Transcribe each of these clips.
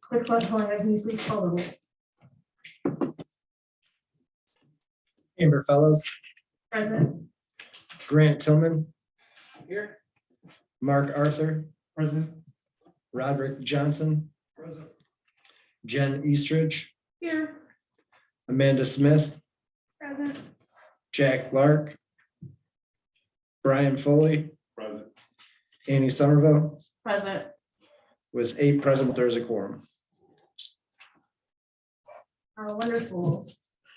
Clerk Longhorn, can you please call the roll? Amber Fellows, Present. Grant Tillman, Here. Mark Arthur, Present. Roderick Johnson, Present. Jen Eastridge, Here. Amanda Smith, Present. Jack Clark, Brian Foley, Present. Annie Somerville. Present. With 8 present, there's a quorum. Wonderful.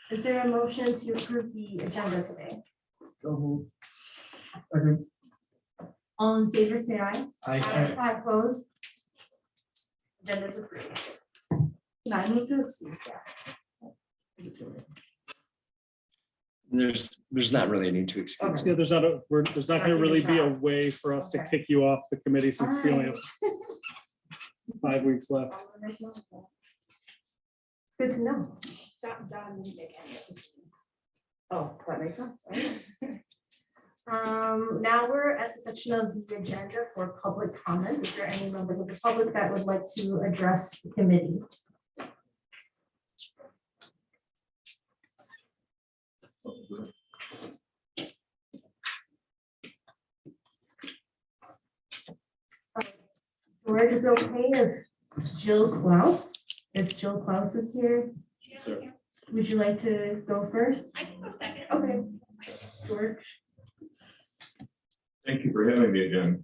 Is there a motion to approve the agenda today? All in favor, say aye. Aye, opposed. Agenda is approved. Now I move to excuse that. There's not really a need to excuse. Okay. Yeah, there's not gonna really be a way for us to Okay. kick you off the committee since we only have 5 weeks left. Good to know. Oh, that makes sense. Now we're at the section of the agenda for public comment. Is there any members of the public that would like to address the committee? George, is it okay if Jill Klaus is here? Sir. Would you like to go first? I can go second. Okay. George? Thank you for having me again.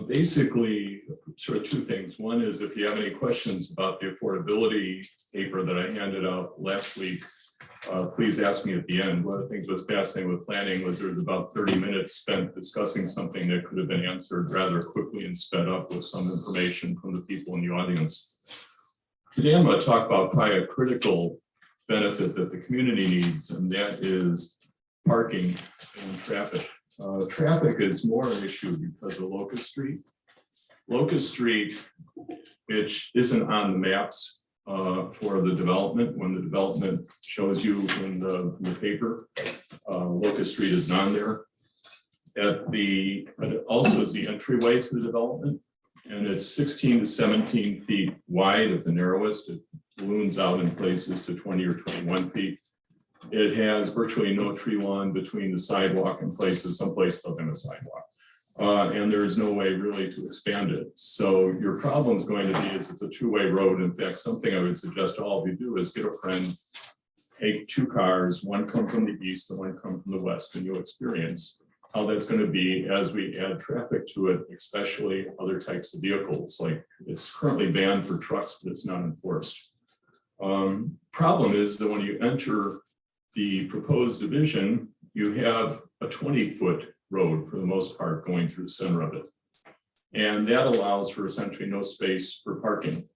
Basically, sort of 2 things. One is if you have any questions about the affordability paper that I handed out last week, please ask me at the end. One of the things that was fascinating with planning was there was about 30 minutes spent discussing something that could have been answered rather quickly and sped up with some information from the people in the audience. Today, I'm going to talk about probably a critical benefit that the community needs, and that is parking and traffic. Traffic is more an issue because of Locust Street. Locust Street, which isn't on the maps for the development, when the development shows you in the paper, Locust Street is not there. It also is the entryway to the development, and it's 16 to 17 feet wide at the narrowest. It balloons out in places to 20 or 21 feet. It has virtually no tree lawn between the sidewalk and places, some places don't have a sidewalk. And there is no way really to expand it. So your problem is going to be is it's a 2-way road. In fact, something I would suggest all of you do is get a friend, take 2 cars, one come from the east and one come from the west, and you'll experience how that's going to be as we add traffic to it, especially other types of vehicles. Like it's currently banned for trucks, but it's not enforced. Problem is that when you enter the proposed division, you have a 20-foot road for the most part going through the center of it. And that allows for essentially no space for parking.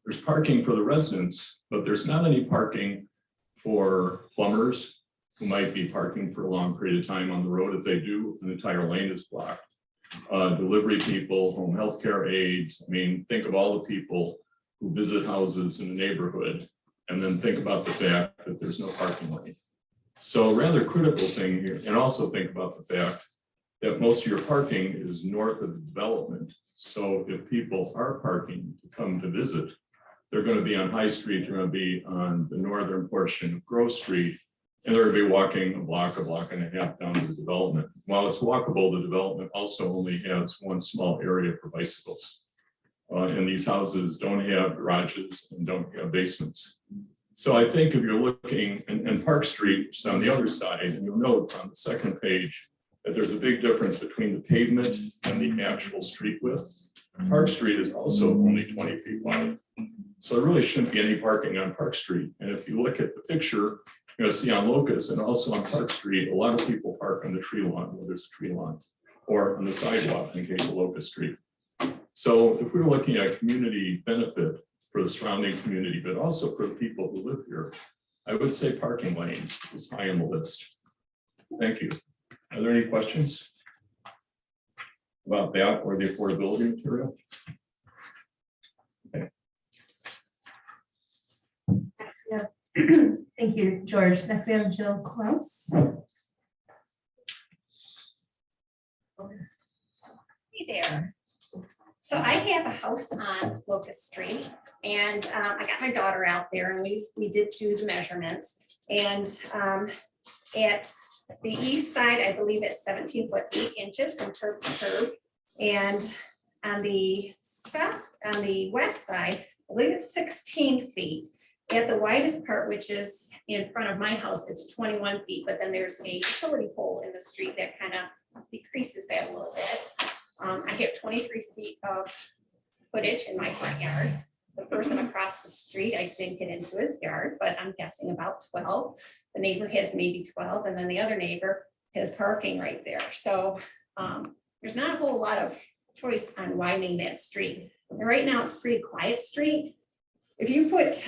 There's parking for the residents, but there's not any parking for plumbers who might be parking for a long period of time on the road. If they do, an entire lane is blocked. Delivery people, home healthcare aides. I mean, think of all the people who visit houses in the neighborhood, and then think about the fact that there's no parking lane. So a rather critical thing here, and also think about the fact that most of your parking is north of the development. So if people are parking to come to visit, they're going to be on High Street, they're going to be on the northern portion of Grove Street, and they're going to be walking a block and a half down to the development. While it's walkable, the development also only has one small area for bicycles. And these houses don't have garages and don't have basements. So I think if you're looking, and Park Street, which is on the other side, and you'll note on the second page that there's a big difference between the pavement and the actual street width. Park Street is also only 20 feet wide. So there really shouldn't be any parking on Park Street. And if you look at the picture, you're going to see on Locust and also on Park Street, a lot of people park on the tree lawn where there's a tree lawn, or on the sidewalk in case of Locust Street. So if we were looking at community benefit for the surrounding community, but also for the people who live here, I would say parking lanes is high on the list. Thank you. Are there any questions about that or the affordability material? Okay. Next we have, thank you, George. Next we have Jill Klaus. Hey there. So I have a house on Locust Street, and I got my daughter out there, and we did do the measurements. And at the east side, I believe it's 17 foot 8 inches from curb to curb. And on the south, on the west side, I believe it's 16 feet. At the widest part, which is in front of my house, it's 21 feet, but then there's a utility pole in the street that kind of decreases that a little bit. I have 23 feet of footage in my front yard. The person across the street, I didn't get into his yard, but I'm guessing about 12. The neighbor has maybe 12, and then the other neighbor has parking right there. So there's not a whole lot of choice on widening that street. And right now, it's a pretty quiet street. If you put,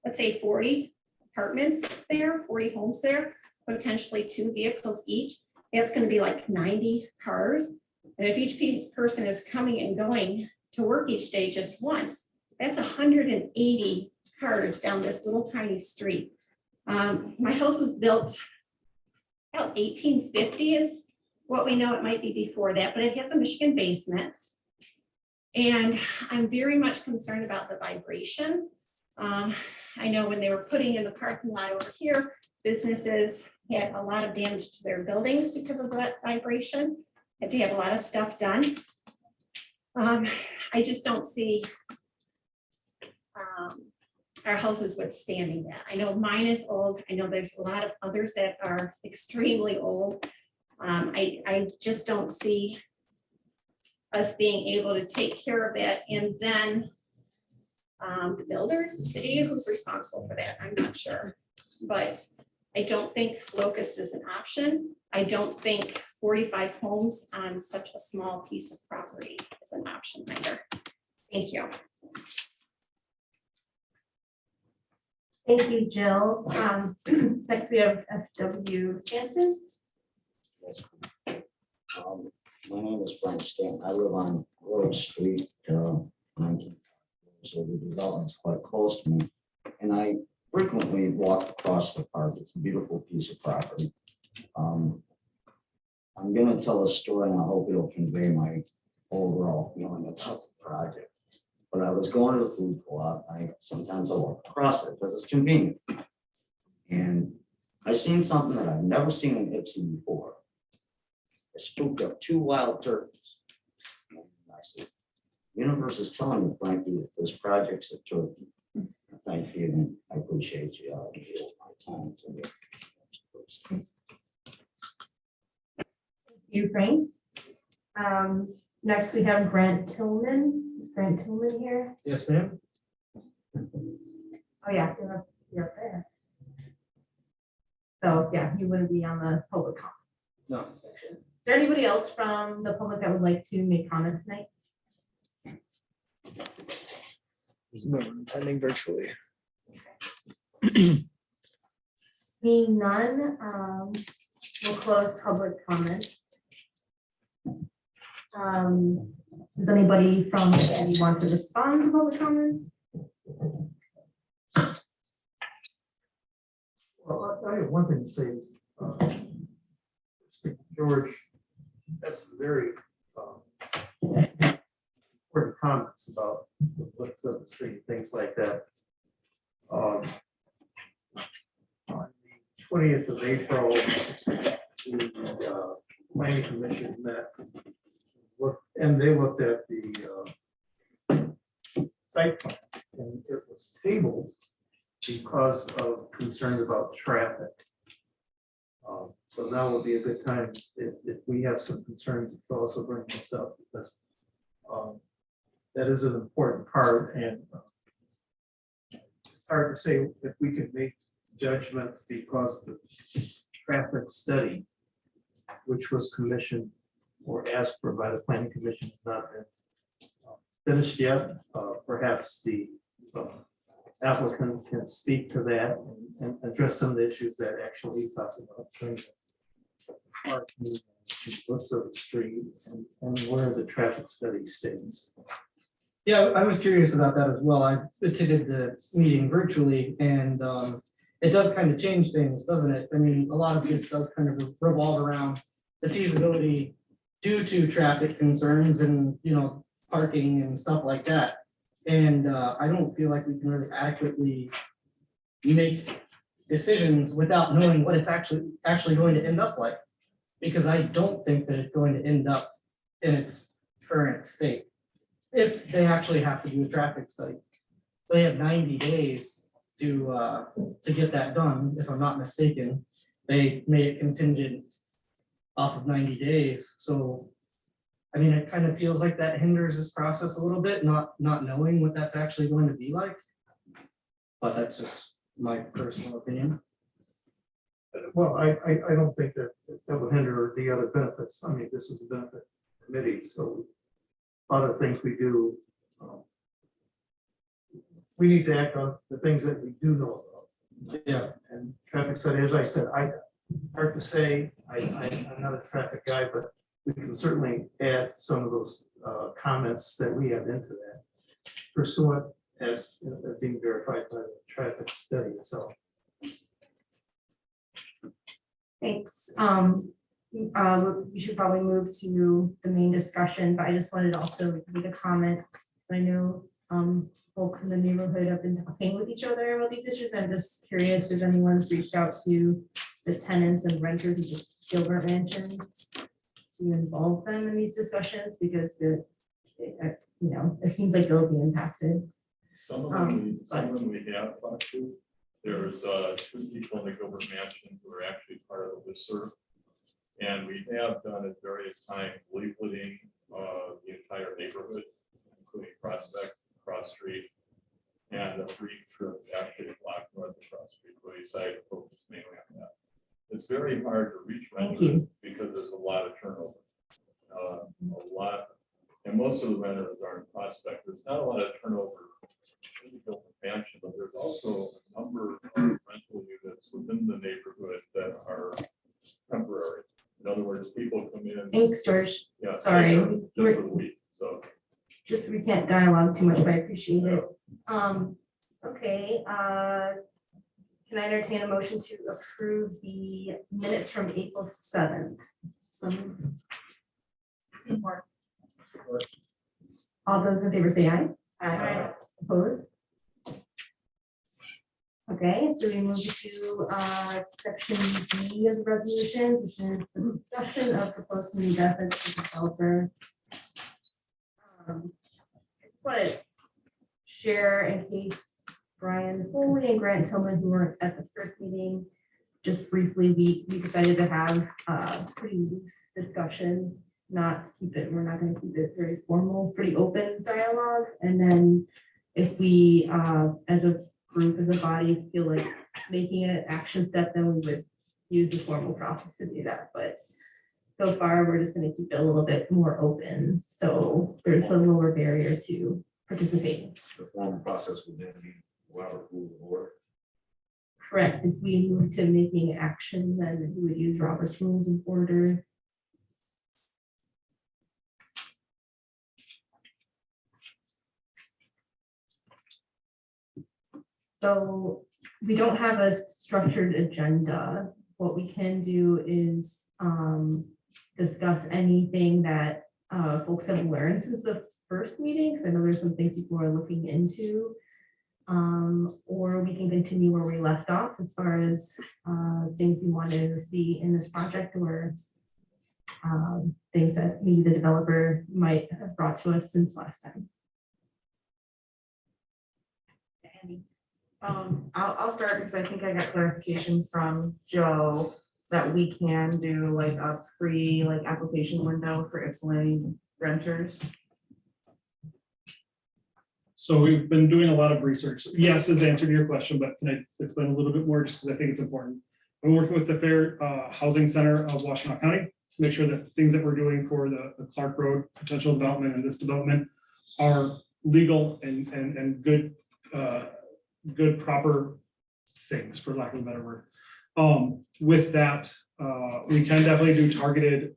let's say 40 apartments there, 40 homes there, potentially 2 vehicles each, that's gonna be like 90 cars. And if each person is coming and going to work each day just once, that's 180 cars down this little tiny street. My house was built about 1850 is what we know. It might be before that, but it has a Michigan basement. And I'm very much concerned about the vibration. I know when they were putting in the parking lot over here, businesses had a lot of damage to their buildings because of that vibration. Had to have a lot of stuff done. I just don't see our houses withstanding that. I know mine is old. I know there's a lot of others that are extremely old. I just don't see us being able to take care of that. And then the builders, the city, who's responsible for that, I'm not sure. But I don't think Locust is an option. I don't think 45 homes on such a small piece of property is an option either. Thank you. Thank you, Jill. Next we have FW Stanton. My name is Frank Stanton. I live on Grove Street, 19. So the development's quite close to me. And I frequently walk across the park. It's a beautiful piece of property. I'm going to tell a story, and I hope it'll convey my overall feeling about the project. But I was going to the food co-op. Sometimes I walk across it because it's convenient. And I seen something that I've never seen in Ipsy before. I spooked up 2 wild turkeys. And I said, universe is telling me, Frankie, that this project's a turkey. Thank you, and I appreciate you. I'll give you my time to get. You, Frank. Next we have Grant Tillman. Is Grant Tillman here? Yes, ma'am. Oh, yeah, you're up there. So, yeah, you wouldn't be on the public comment No. section. Is there anybody else from the public that would like to make comments tonight? There's no one attending virtually. Seeing none, we'll close public comment. Does anybody from the city want to respond to public comments? Well, I have one thing to say is, George, that's very important comments about the looks of the street, things like that. On the 20th of April, the planning commission met, and they looked at the site plan, and it was tabled because of concerns about traffic. So now would be a good time if we have some concerns to also bring this up, because that is an important part, and it's hard to say if we can make judgments because the traffic study, which was commissioned or asked for by the planning commission, has not been finished yet. Perhaps the applicant can speak to that and address some of the issues that actually he talked about. Parking, looks of the street, and where the traffic study stands. Yeah, I was curious about that as well. I attended the meeting virtually, and it does kind of change things, doesn't it? I mean, a lot of this does kind of revolve around the feasibility due to traffic concerns and, parking and stuff like that. And I don't feel like we can really adequately make decisions without knowing what it's actually going to end up like. Because I don't think that it's going to end up in its current state. If they actually have to do a traffic study. They have 90 days to get that done, if I'm not mistaken. They made it contingent off of 90 days, so. I mean, it kind of feels like that hinders this process a little bit, not knowing what that's actually going to be like. But that's just my personal opinion. Well, I don't think that would hinder the other benefits. I mean, this is a benefit committee, so a lot of things we do, we need to act on the things that we do know about. Yeah. And traffic study, as I said, hard to say, I'm not a traffic guy, but we can certainly add some of those comments that we have into that pursuant as being verified by the traffic study itself. Thanks. We should probably move to the main discussion, but I just wanted to also make a comment. I know folks in the neighborhood have been talking with each other about these issues. I'm just curious if anyone's reached out to the tenants and renters of the Gilbert Mansion to involve them in these discussions, because it seems like they'll be impacted. Some of them we have talked to. There's 2 people in the Gilbert Mansion who are actually part of the listserv. And we have done at various times leafleting the entire neighborhood, including Prospect, Cross Street, and a brief trip actually block north of Cross Street, where we decided to focus mainly on that. It's very hard to reach renters because there's a lot of turnover. And most of the renters are in Prospect. There's not a lot of turnover in the Gilbert Mansion, but there's also a number of rental units within the neighborhood that are temporary. In other words, people come in. Ink storage. Yeah, Sorry. just for the week, so. Just, we can't dialogue too much, but I appreciate it. Okay, can I entertain a motion to approve the minutes from April 7th? All those in favor say aye. Aye. Opposed? Okay, so we move to section B of the resolution, which is the discussion of proposed community benefits to the developer. I just want to share, in case Brian Foley and Grant Tillman, who weren't at the first meeting, just briefly, we decided to have a pretty loose discussion, we're not going to keep it very formal, pretty open dialogue. And then if we, as a group, as a body, feel like making an action step, then we would use the formal process to do that. But so far, we're just going to keep it a little bit more open, so there's a lower barrier to participating. The formal process would then be Robert Rule of Order. Correct. If we move to making action, then we would use Robert's Rules of Order. So we don't have a structured agenda. What we can do is discuss anything that folks have learned since the first meeting, because I know there's some things people are looking into. Or we can continue where we left off as far as things we want to see in this project, or things that maybe the developer might have brought to us since last time. I'll start because I think I got clarification from Joe that we can do like a free application window for Ypsilanti renters. So we've been doing a lot of research. Yes is the answer to your question, but can I explain a little bit more just because I think it's important. I'm working with the Fair Housing Center of Washtenaw County to make sure that things that we're doing for the Clark Road potential development and this development are legal and good, good, proper things, for lack of a better word. With that, we can definitely do targeted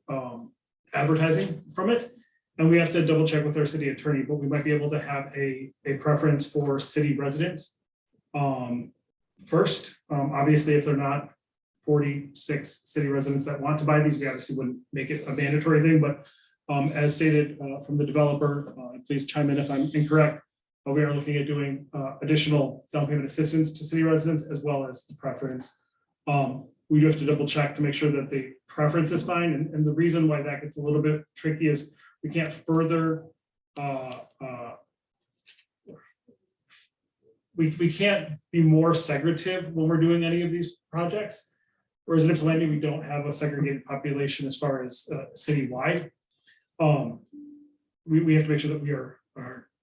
advertising from it. And we have to double check with our city attorney, but we might be able to have a preference for city residents first. Obviously, if they're not 46 city residents that want to buy these. We obviously wouldn't make it a mandatory thing, but as stated from the developer, please chime in if I'm incorrect. We are looking at doing additional down payment assistance to city residents as well as the preference. We do have to double check to make sure that the preference is fine. And the reason why that gets a little bit tricky is we can't further we can't be more segregative when we're doing any of these projects. Whereas in Ypsilanti, we don't have a segregated population as far as citywide. We have to make sure that we are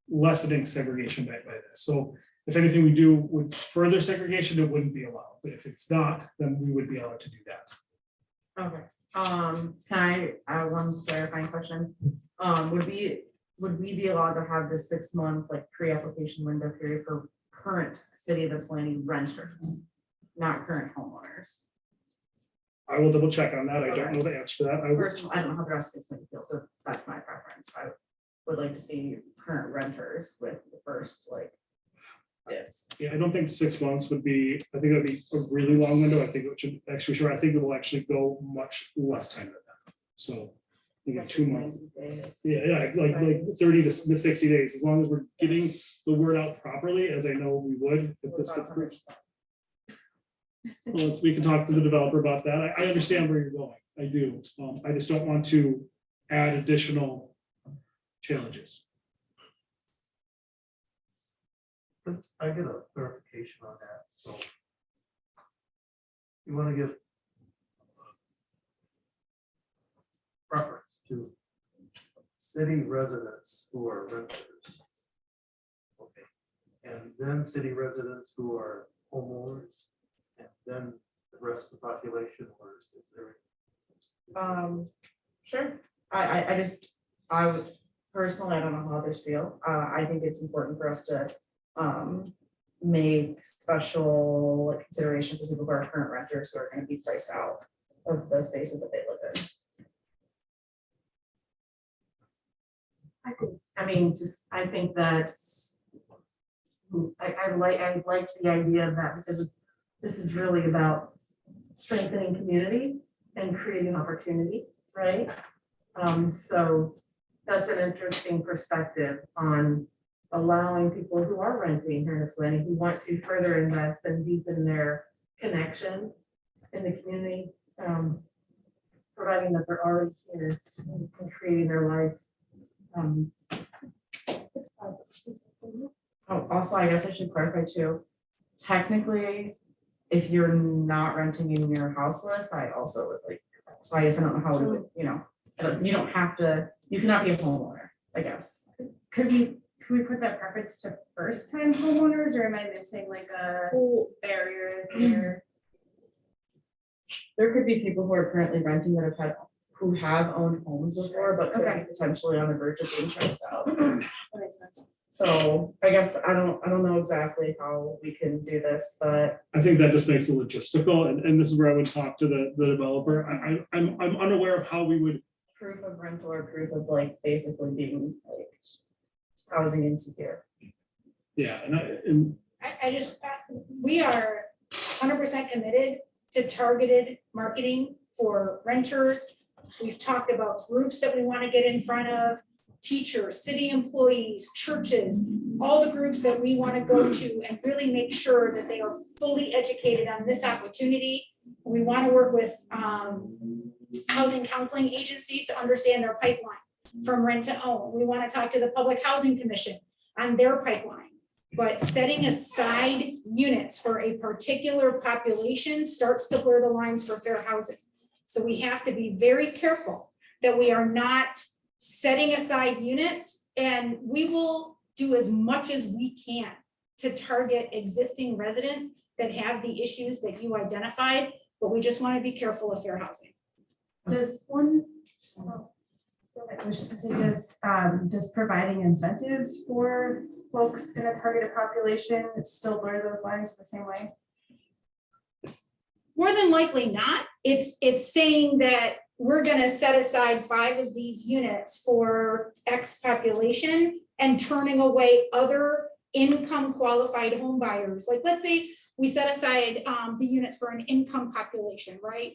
lessening segregation by this. So if anything we do with further segregation, it wouldn't be allowed. But if it's not, then we would be allowed to do that. Okay, can I add one clarifying question? Would we be allowed to have this 6-month like pre-application window period for current city of Ypsilanti renters, not current homeowners? I will double check on that. I don't know the answer to that. Personally, I don't know how the rest of it's feel, so that's my preference. I would like to see current renters with the first like dibs. Yeah, I don't think 6 months would be, I think that'd be a really long window. I think it should actually, sure, I think it will actually go much less time than that. So, you get 2 months. Yeah, like 30 to 60 days, as long as we're getting the word out properly, as I know we would. If this gets approved. Well, we can talk to the developer about that. I understand where you're going. I do. I just don't want to add additional challenges. I get a clarification on that, so. You want to give preference to city residents who are renters. Okay, and then city residents who are homeowners, and then the rest of the population, or is there? Sure. I would personally, I don't know how others feel. I think it's important for us to make special consideration for people who are current renters who are going to be priced out of the spaces that they live in. I think that's, I like the idea of that, because this is really about strengthening community and creating opportunity, right? So that's an interesting perspective on allowing people who are renting here in Ypsilanti, who want to further invest and deepen their connection in the community, providing that they're already here and creating their life. Also, I guess I should clarify too, technically, if you're not renting in your house list, I also would like, so I guess I don't know how we would, you don't have to, you cannot be a homeowner, I guess. Could we put that preference to first time homeowners, or am I missing like a barrier here? There could be people who are currently renting that who have owned homes before, but could be Okay. potentially on the verge of being priced out. That makes sense. So I guess I don't know exactly how we can do this, but I think that just makes it logistical, and this is where I would talk to the developer. I'm unaware of how we would. proof of rental or proof of like basically being like housing insecure. Yeah, and We are 100% committed to targeted marketing for renters. We've talked about groups that we want to get in front of, teachers, city employees, churches, all the groups that we want to go to and really make sure that they are fully educated on this opportunity. We want to work with housing counseling agencies to understand their pipeline from rent to own. We want to talk to the Public Housing Commission on their pipeline. But setting aside units for a particular population starts to blur the lines for fair housing. So we have to be very careful that we are not setting aside units, and we will do as much as we can to target existing residents that have the issues that you identified, but we just want to be careful of fair housing. Does one, I was just gonna say, does providing incentives for folks in a targeted population still blur those lines the same way? More than likely not. It's saying that we're gonna set aside 5 of these units for X population and turning away other income qualified home buyers. Like, let's say we set aside the units for an income population, right?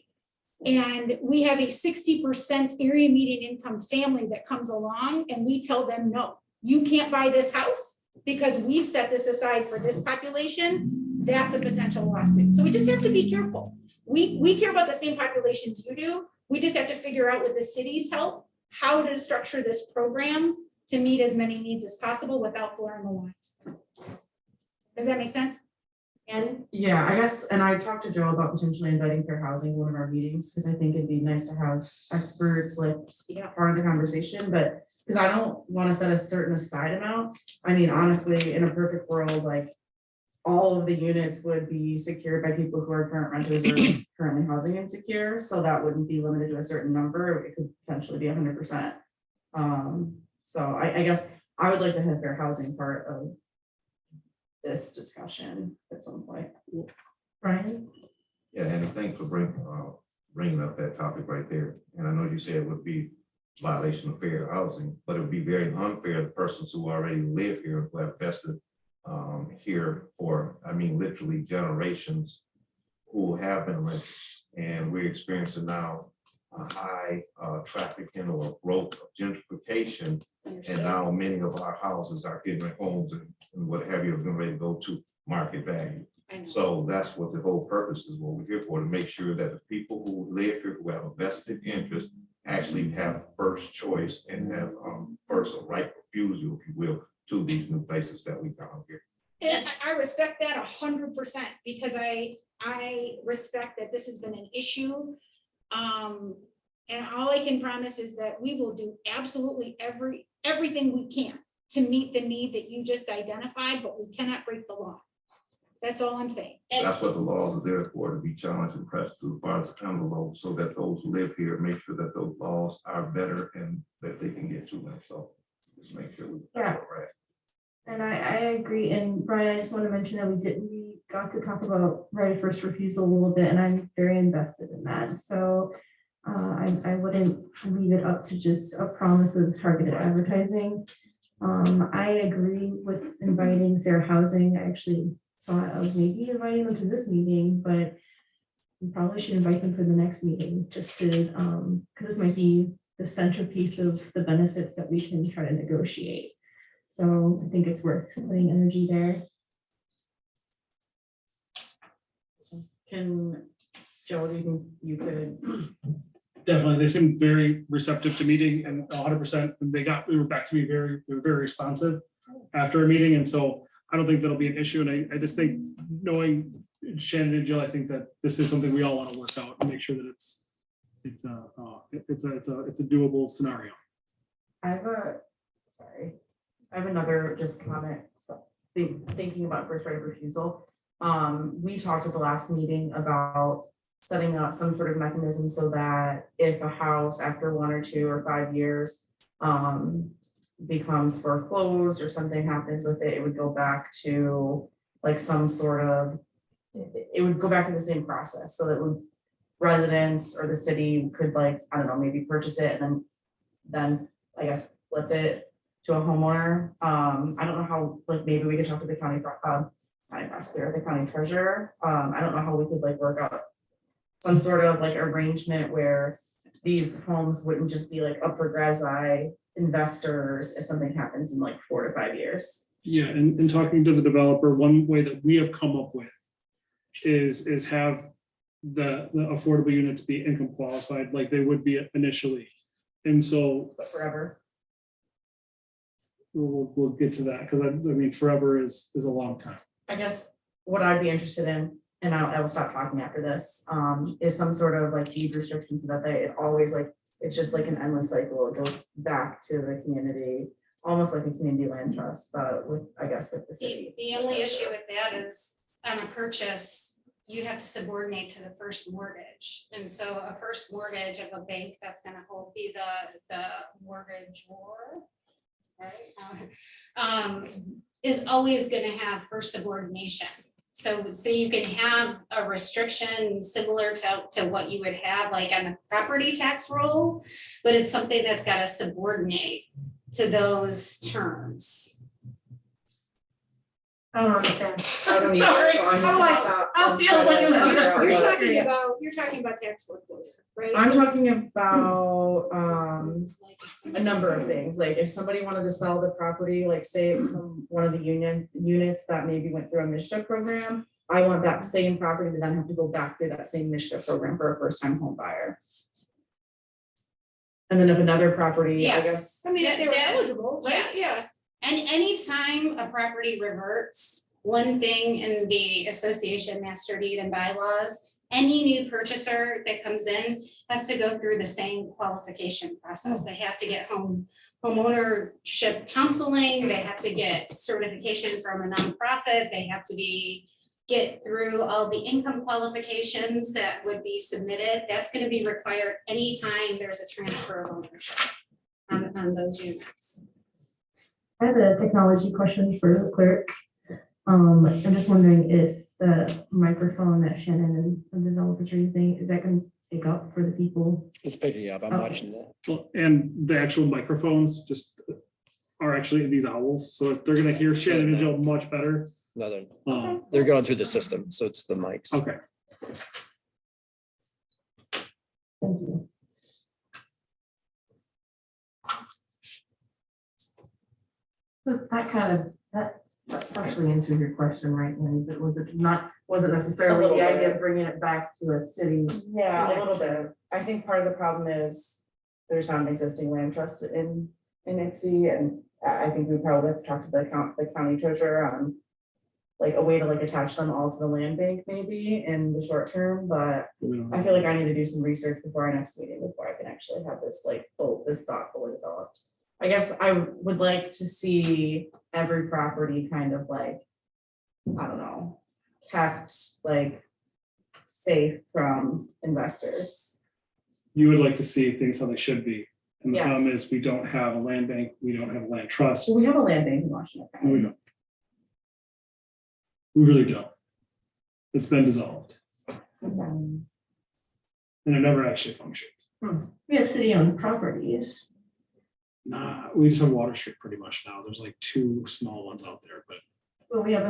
And we have a 60% area median income family that comes along and we tell them, no, you can't buy this house because we've set this aside for this population. That's a potential lawsuit. So we just have to be careful. We care about the same populations you do. We just have to figure out with the city's help, how to structure this program to meet as many needs as possible without blurring the lines. Does that make sense? And Yeah, I guess, and I talked to Joe about potentially inviting fair housing to one of our meetings, because I think it'd be nice to have experts like part of the conversation, but because I don't want to set a certain aside amount. I mean, honestly, in a perfect world, like all of the units would be secured by people who are current renters or currently housing insecure, so that wouldn't be limited to a certain number. It could potentially be 100%. So I guess I would like to have fair housing part of this discussion at some point. Brian, Yeah, and thanks for bringing up that topic right there. And I know you said it would be violation of fair housing, but it would be very unfair to persons who already live here, who have vested here for, I mean, literally generations, who have been renters. And we're experiencing now a high trafficking or growth of gentrification. And now many of our houses are getting homes and what have you, are getting ready to go to market value. So that's what the whole purpose is, what we're here for, to make sure that the people who live here, who have a vested interest, actually have first choice and have first a right refusal, if you will, to these new places that we found here. And I respect that 100% because I respect that this has been an issue. And all I can promise is that we will do absolutely everything we can to meet the need that you just identified, but we cannot break the law. That's all I'm saying. That's what the laws are there for, to be challenged and pressed through the farthest accountable, so that those who live here make sure that those laws are better and that they can get to them. So just make sure that's what we're at. And I agree, and Brian, I just want to mention that we got to talk about right of first refusal a little bit, and I'm very invested in that. So I wouldn't leave it up to just a promise of targeted advertising. I agree with inviting fair housing. I actually thought of maybe inviting them to this meeting, but we probably should invite them for the next meeting, just to, because this might be the centerpiece of the benefits that we can try to negotiate. So I think it's worth putting energy there. Can, Joe, do you think you could? Definitely, they seemed very receptive to meeting and 100%, they were back to me they were very responsive after a meeting, and so I don't think that'll be an issue, and I just think, knowing Shannon and Jill, I think that this is something we all want to work out and make sure that it's a doable scenario. I have another just comment, so thinking about first right of refusal. We talked at the last meeting about setting up some sort of mechanism so that if a house after 1 or 2 or 5 years becomes foreclosed or something happens with it, it would go back to like some sort of, it would go back to the same process, so that residents or the city could, like, I don't know, maybe purchase it and then I guess flip it to a homeowner. I don't know how, like, maybe we could talk to the county prosecutor, the county treasurer. I don't know how we could like work out some sort of like arrangement where these homes wouldn't just be like up for grabs by investors if something happens in like 4 to 5 years. Yeah, and talking to the developer, one way that we have come up with is have the affordable units be income qualified like they would be initially. And so But forever. we'll get to that, because I mean, forever is a long time. I guess what I'd be interested in, and I will stop talking after this, is some sort of like deed restrictions so that it always like, it's just like an endless cycle. It goes back to the community, almost like a community land trust, but with, I guess, with the city. The only issue with that is on a purchase, you have to subordinate to the first mortgage. And so a first mortgage of a bank that's gonna be the mortgagor, right? Is always gonna have first subordination. So you can have a restriction similar to what you would have like on a property tax roll, but it's something that's gotta subordinate to those terms. I don't understand. I don't either, so I'm just Sorry. gonna stop. I'll and feel try to like figure out you're what- talking about tax foreclosure, right? I'm So- talking about, a number of things, like if somebody wanted to sell the property, like say it was from one of the union units that maybe went through a MISHDA program. I want that same property to then have to go back through that same MISHDA program for a first time home buyer. And then if another property, I guess, Yes. I mean, if they were That- eligible, right? Yeah. Yes. And anytime a property reverts, one thing in the association master deed and bylaws, any new purchaser that comes in has to go through the same qualification process. They have to get homeownership counseling, they have to get certification from a nonprofit, they have to get through all the income qualifications that would be submitted. That's gonna be required anytime there's a transfer of ownership on those units. I have a technology question for the clerk. I'm just wondering if the microphone that Shannon and the developers are using, is that going to pick up for the people? It's picking up. I'm Okay. watching that. Well, and the actual microphones just are actually these owls, so if they're gonna hear Shannon and Jill much better. No, Um, they're going through the system, so it's the mics. okay, Thank you. So that kind of, that partially answered your question, right? And wasn't necessarily little the idea bit. of bringing it back to a city. yeah, a little bit. I think part of the problem is there's not an existing land trust in Ixie, and I think we probably have to talk to the county treasurer on like a way to like attach them all to the land bank maybe in the short term, but we don't I feel like I need to do some research before our next meeting, before I can actually have this like this thought fully developed. I guess I would like to see every property kind of like, I don't know, kept like safe from investors. you would like to see things how they should be. And the problem Yes. is, we don't have a land bank, we don't have a land trust, So we have a land bank in Washington and we County. don't. We really don't. It's been dissolved, and it never actually functioned. We have city-owned properties. Nah, we just have Water Street pretty much now. There's like 2 small ones out there, but Well, we have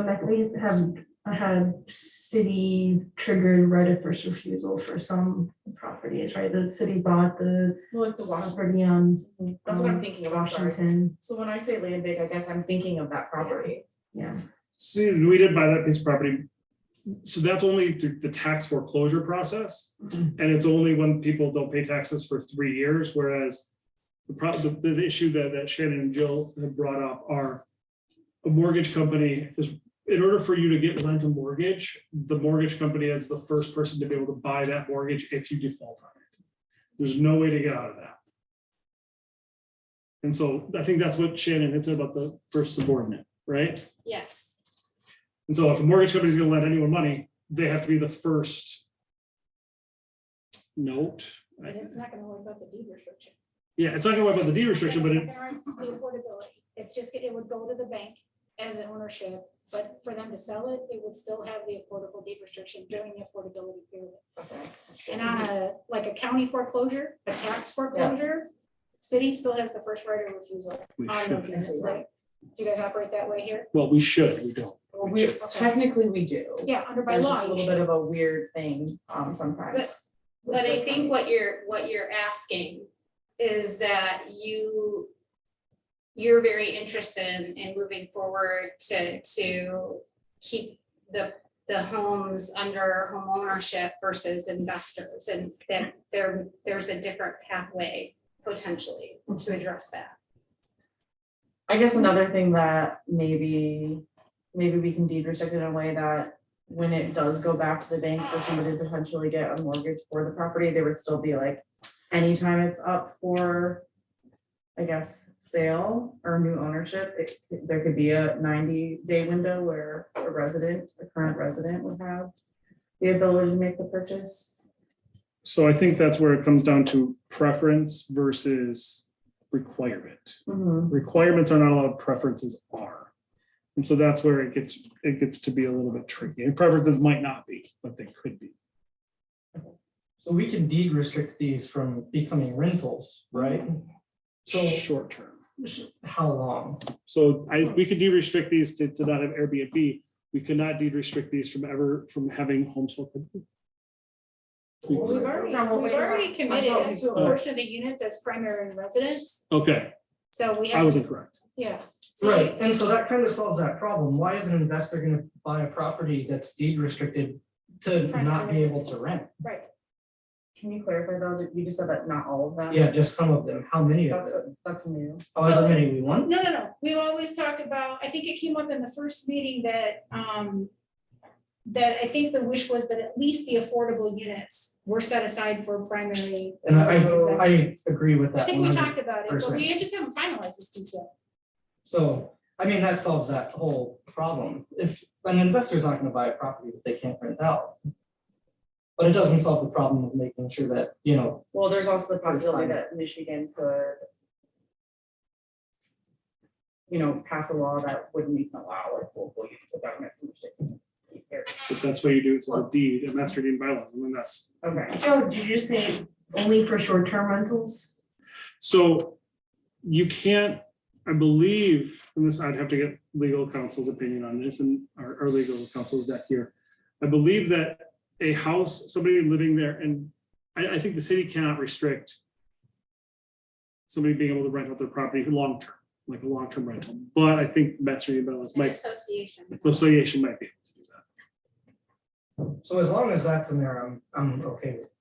had city triggered right of first refusal for some properties, right? The city bought the Like the water. property on That's what I'm thinking of, I'm sorry. Washington. So when I say land bank, I guess I'm thinking of that property. Yeah. see, we did buy that piece of property. So that's only through the tax foreclosure process. And it's only when people don't pay taxes for 3 years, whereas the issue that Shannon and Jill have brought up are a mortgage company, in order for you to get lent a mortgage, the mortgage company is the first person to be able to buy that mortgage if you default on it. There's no way to get out of that. And so I think that's what Shannon had said about the first subordinate, right? Yes. And so if a mortgage company is gonna lend anyone money, they have to be the first note. But it's not gonna worry about the deed restriction. Yeah, it's not gonna worry about the deed restriction, but It's it, not gonna worry about the affordability. It's just, it would go to the bank as an ownership, but for them to sell it, it would still have the affordable deed restriction during the affordability period. And on like a county foreclosure, a tax foreclosure, city still has the first right of refusal we on should. those units, right? Do you guys operate that way here? Well, we should, we don't. Well, we, technically we do. Yeah, under by There's law. just a you little should. bit of a weird thing, sometimes. But I think what you're asking is that you're very interested in moving forward to keep the homes under home ownership versus investors, and that there's a different pathway potentially to address that. I guess another thing that maybe we can deed restrict it in a way that when it does go back to the bank for somebody to potentially get a mortgage for the property, there would still be like, anytime it's up for, I guess, sale or new ownership, there could be a 90-day window where a current resident would have the ability to make the purchase. So I think that's where it comes down to preference versus requirement. Requirements are not allowed, preferences are. And so that's where it gets to be a little bit tricky. And preferences might not be, but they could be. So we can deed restrict these from becoming rentals, right? So Short term. How long? So we could de-restrict these to not have Airbnb. We could not de-restrict these from having homes. We've already committed to a portion of the units as primary residence, Okay, so we I have, was incorrect. yeah. Right, and so that kind of solves that problem. Why is an investor gonna buy a property that's deed restricted to not be able to rent? Right, Can you clarify though, that you just said that not all of them? Yeah, just some of them. How many of them? That's new. However many we want? no, we've always talked about, I think it came up in the first meeting that, that I think the wish was that at least the affordable units were set aside for primary. And I residence. agree with I that. think we 100%. talked about it, but we just haven't finalized this piece yet. So, I mean, that solves that whole problem. If an investor's not gonna buy a property that they can't rent out. But it doesn't solve the problem of making sure that, you know, Well, there's also the possibility fine. that Michigan could, pass a law that wouldn't even allow like local units of government to restrict. But that's what you do to the deed, a master deed bylaws, and then that's. Okay. Joe, did you just say only for short-term rentals? So you can't, I believe, and this, I'd have to get legal counsel's opinion on this, and our legal counsel's deck here. I believe that a house, somebody living there, and I think the city cannot restrict somebody being able to rent out their property long-term, like a long-term rental. But I think master deed bylaws An might, association. association might be able to do that. so as long as that's in there, I'm okay with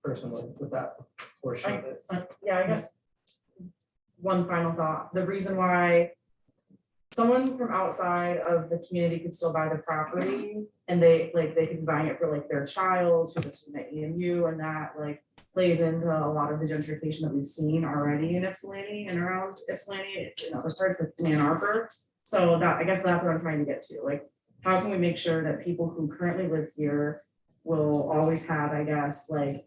personally with that portion of it. Yeah, I guess one final thought, the reason why someone from outside of the community could still buy the property and they could be buying it for like their child who's a student at EMU, and that like plays into a lot of the gentrification that we've seen already in Ypsilanti and around Ypsilanti in other parts of Ann Arbor. So that, I guess that's what I'm trying to get to, like, how can we make sure that people who currently live here will always have, I guess, like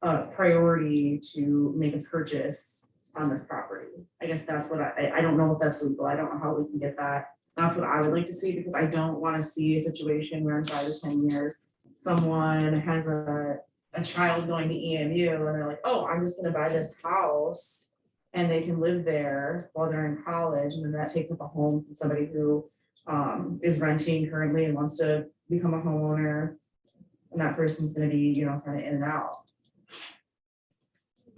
a priority to make a purchase on this property? I guess that's what I don't know if that's legal. I don't know how we can get that. That's what I would like to see, because I don't want to see a situation where in 5 to 10 years, someone has a child going to EMU and they're like, oh, I'm just gonna buy this house and they can live there while they're in college, and then that takes up a home from somebody who is renting currently and wants to become a homeowner. And that person's gonna be, kind of in and out.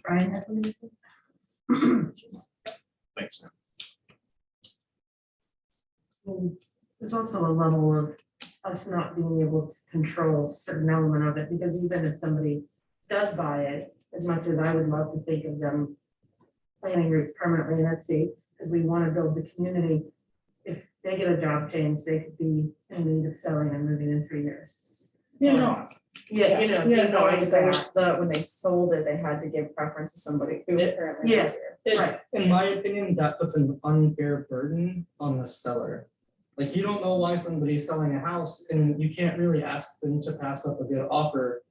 Brian has something to say? Thanks. There's also a level of us not being able to control a certain element of it, because even if somebody does buy it, as much as I would love to think of them planning roots permanently in Etsy, because we want to build the community, if they get a job change, they could be in need of selling and moving in 3 years. Yeah, I just that. wish that when they sold it, they had to give preference to somebody who currently lives here. Right. In my opinion, that puts an unfair burden on the seller. Like, you don't know why somebody's selling a house, and you can't really ask them to pass up a good offer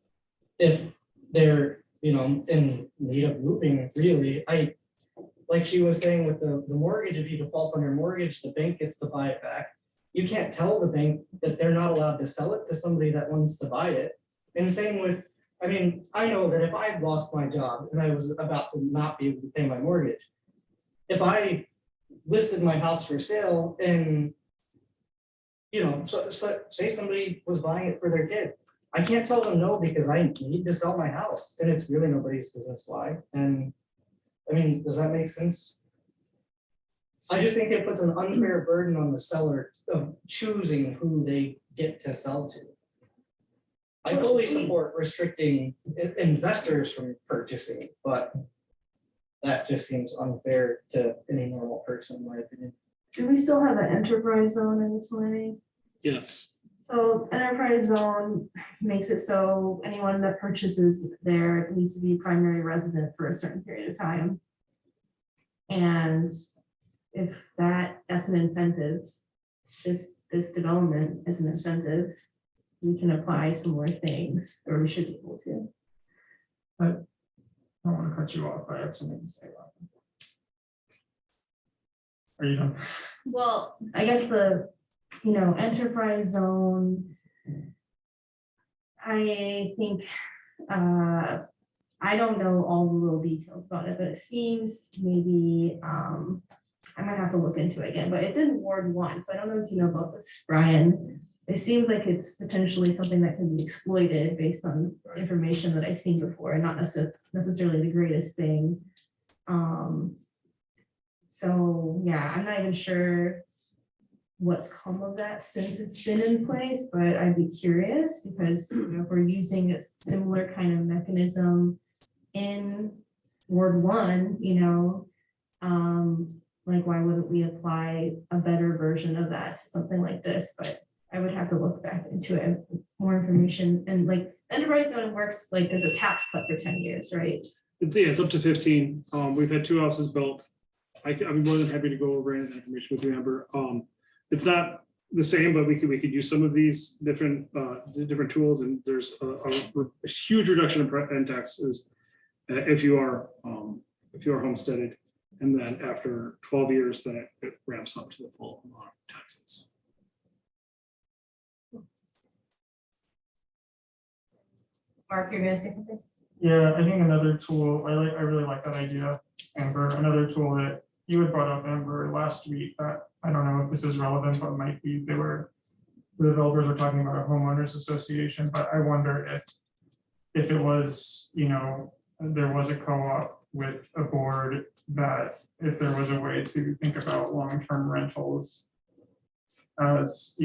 if they're, in need of moving, really. Like she was saying with the mortgage, if you default on your mortgage, the bank gets to buy it back. You can't tell the bank that they're not allowed to sell it to somebody that wants to buy it. And same with, I know that if I lost my job and I was about to not be able to pay my mortgage, if I listed my house for sale and, so say somebody was buying it for their kid, I can't tell them no because I need to sell my house, and it's really nobody's business why. And does that make sense? I just think it puts an unfair burden on the seller of choosing who they get to sell to. I fully support restricting investors from purchasing, but that just seems unfair to any normal person, in my opinion. Do we still have an enterprise zone in Ypsilanti? Yes. So enterprise zone makes it so anyone that purchases there needs to be primary resident for a certain period of time. And if that's an incentive, this development is an incentive, we can apply some more things, or we should be able to. I don't want to cut you off. I have something to say about it. Are you done? Well, I guess the, enterprise zone, I think, I don't know all the little details about it, but it seems maybe, I might have to look into it again, but it's in Ward 1, so I don't know if you know about this, Brian. It seems like it's potentially something that can be exploited based on information that I've seen before, and not necessarily the greatest thing. So yeah, I'm not even sure what's come of that since it's been in place, but I'd be curious because if we're using a similar kind of mechanism in Ward 1, like why wouldn't we apply a better version of that to something like this? But I would have to look back into it, more information, and like enterprise zone works like there's a tax cut for 10 years, right? It's up to 15. We've had 2 houses built. I'd be more than happy to go over any of that information with you, Amber. It's not the same, but we could use some of these different tools, and there's a huge reduction in taxes if you are homesteaded, and then after 12 years, then it ramps up to the full amount of taxes. Mark, you're gonna say something? Yeah, I think another tool, I really like that idea, Amber. Another tool that you had brought up, Amber, last week, that I don't know if this is relevant, but might be, the developers were talking about a homeowners association, but I wonder if it was, there was a co-op with a board, that if there was a way to think about long-term rentals as,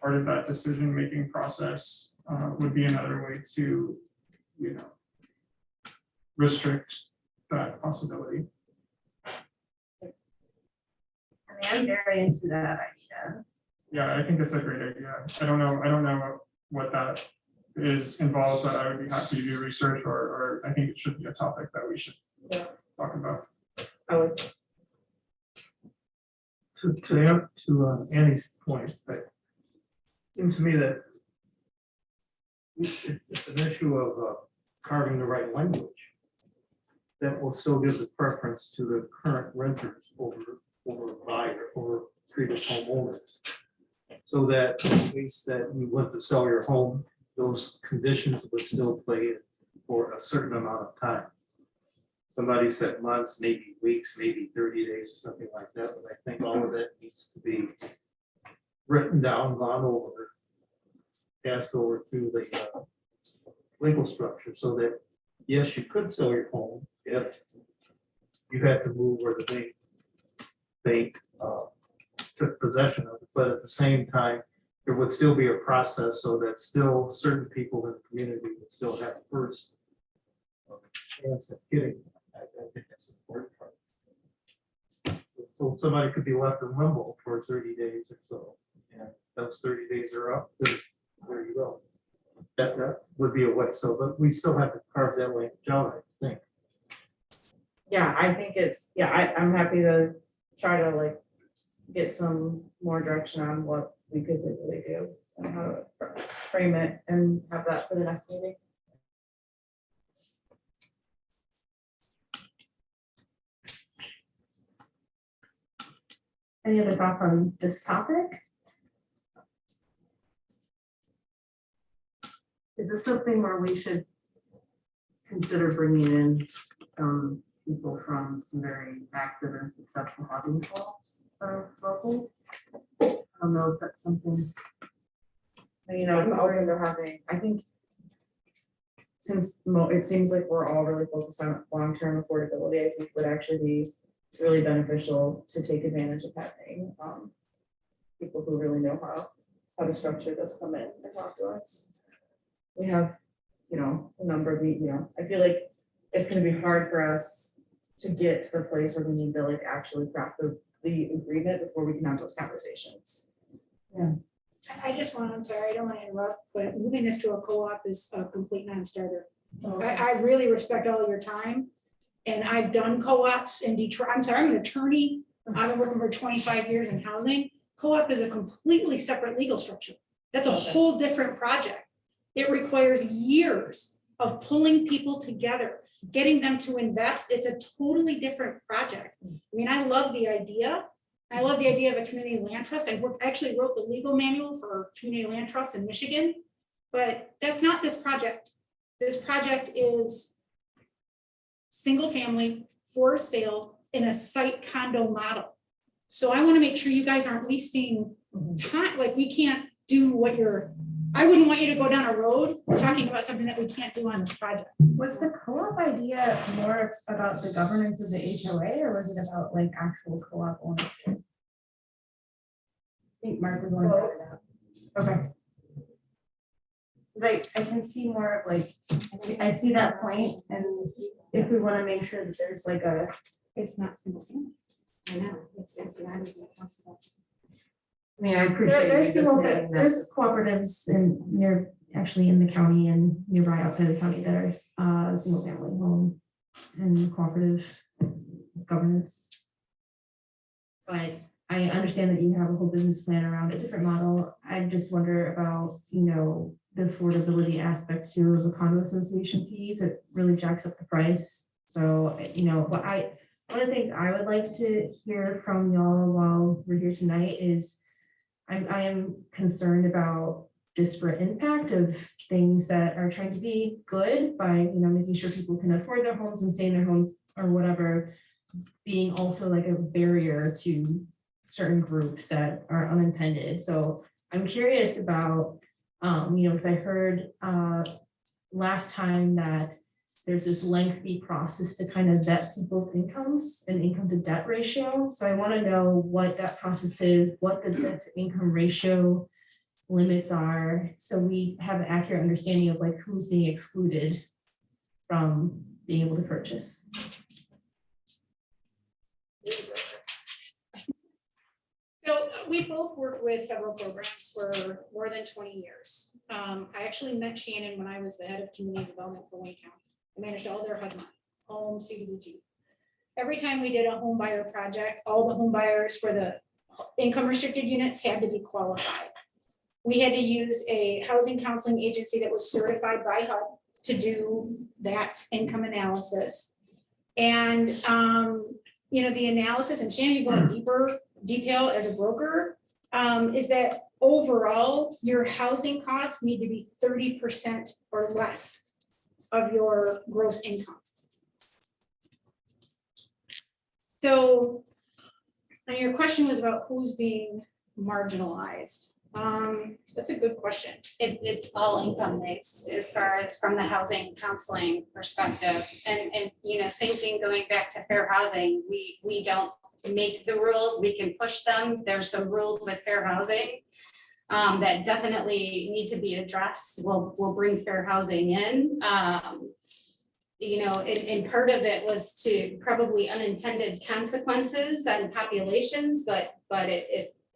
part of that decision-making process, would be another way to, restrict that possibility. I'm very into that idea. Yeah, I think that's a great idea. I don't know what that is involved, but I would be happy to do research, or I think it should be a topic that we should talk about. I would. To Annie's point, that seems to me that it's an issue of carving the right language that will still give the preference to the current renters over buyer or previous homeowners. So that in case that you want to sell your home, those conditions would still play in for a certain amount of time. Somebody said months, maybe weeks, maybe 30 days or something like that, but I think all of that needs to be written down, gone over, passed over through the legal structure, so that, yes, you could sell your home if you had to move where the bank took possession of it, but at the same time, there would still be a process so that still certain people in the community would still have first chance at getting it. I think that's the important part. So somebody could be left in limbo for 30 days or so, and those 30 days are up, there you go. That would be a way, so, but we still have to carve that language out, I think. Yeah, I think I'm happy to try to get some more direction on what we could really do and how to frame it and have that for the next meeting. Any other thoughts on this topic? Is this something where we should consider bringing in people from some very active and successful housing co-ops local? I don't know if that's something. I'm open to having, I think, since it seems like we're all really focused on long-term affordability, I think it would actually be really beneficial to take advantage of having people who really know how to structure this come in and talk to us. We have, a number of, I feel like it's gonna be hard for us to get to the place where we need to actually craft the agreement before we can have those conversations. I just want, I'm sorry, I don't want to interrupt, but moving this to a co-op is a complete non-starter. I really respect all your time, and I've done co-ops in Detroit. I'm sorry, I'm an attorney. I've been working for 25 years in housing. Co-op is a completely separate legal structure. That's a whole different project. It requires years of pulling people together, getting them to invest. It's a totally different project. I mean, I love the idea. I love the idea of a community land trust. I actually wrote the legal manual for community land trusts in Michigan, but that's not this project. This project is single family for sale in a site condo model. So I want to make sure you guys aren't wasting time, like we can't do what you're, I wouldn't want you to go down a road talking about something that we can't do on this project. Was the co-op idea more about the governance of the HOA or was it about like actual co-op ownership? I think Mark was going to bring it up. Okay. Like, I can see more of like, I see that point, and if we want to make sure that there's like a, It's not single family. I know, it's not even possible. I mean, I appreciate. There's you single, just saying that. there's cooperatives in near, actually in the county and nearby outside the county that are single family home and cooperative governance. But I understand that you have a whole business plan around a different model. I just wonder about, you know, the affordability aspect too of the condo association fees. It really jacks up the price. So, you know, but one of the things I would like to hear from y'all while we're here tonight is I am concerned about disparate impact of things that are trying to be good by, you know, making sure people can afford their homes and stay in their homes or whatever, being also like a barrier to certain groups that are unintended. So I'm curious about, you know, because I heard last time that there's this lengthy process to kind of vet people's incomes and income to debt ratio. So I want to know what that process is, what the debt to income ratio limits are, so we have an accurate understanding of like who's being excluded from being able to purchase. So we both worked with federal programs for more than 20 years. I actually met Shannon when I was the head of community development for Wayne County. I managed all their HUD money, home CDBG. Every time we did a home buyer project, all the home buyers for the income restricted units had to be qualified. We had to use a housing counseling agency that was certified by HUD to do that income analysis. And, you know, the analysis, and Shannon, you go in deeper detail as a broker, is that overall, your housing costs need to be 30% or less of your gross income. So, and your question was about who's being marginalized. That's a good question. It's all income based as far as from the housing counseling perspective. And you know, same thing going back to fair housing. We don't make the rules, we can push them. There's some rules with fair housing that definitely need to be addressed. We'll bring fair housing in. You know, and part of it was to probably unintended consequences on populations, but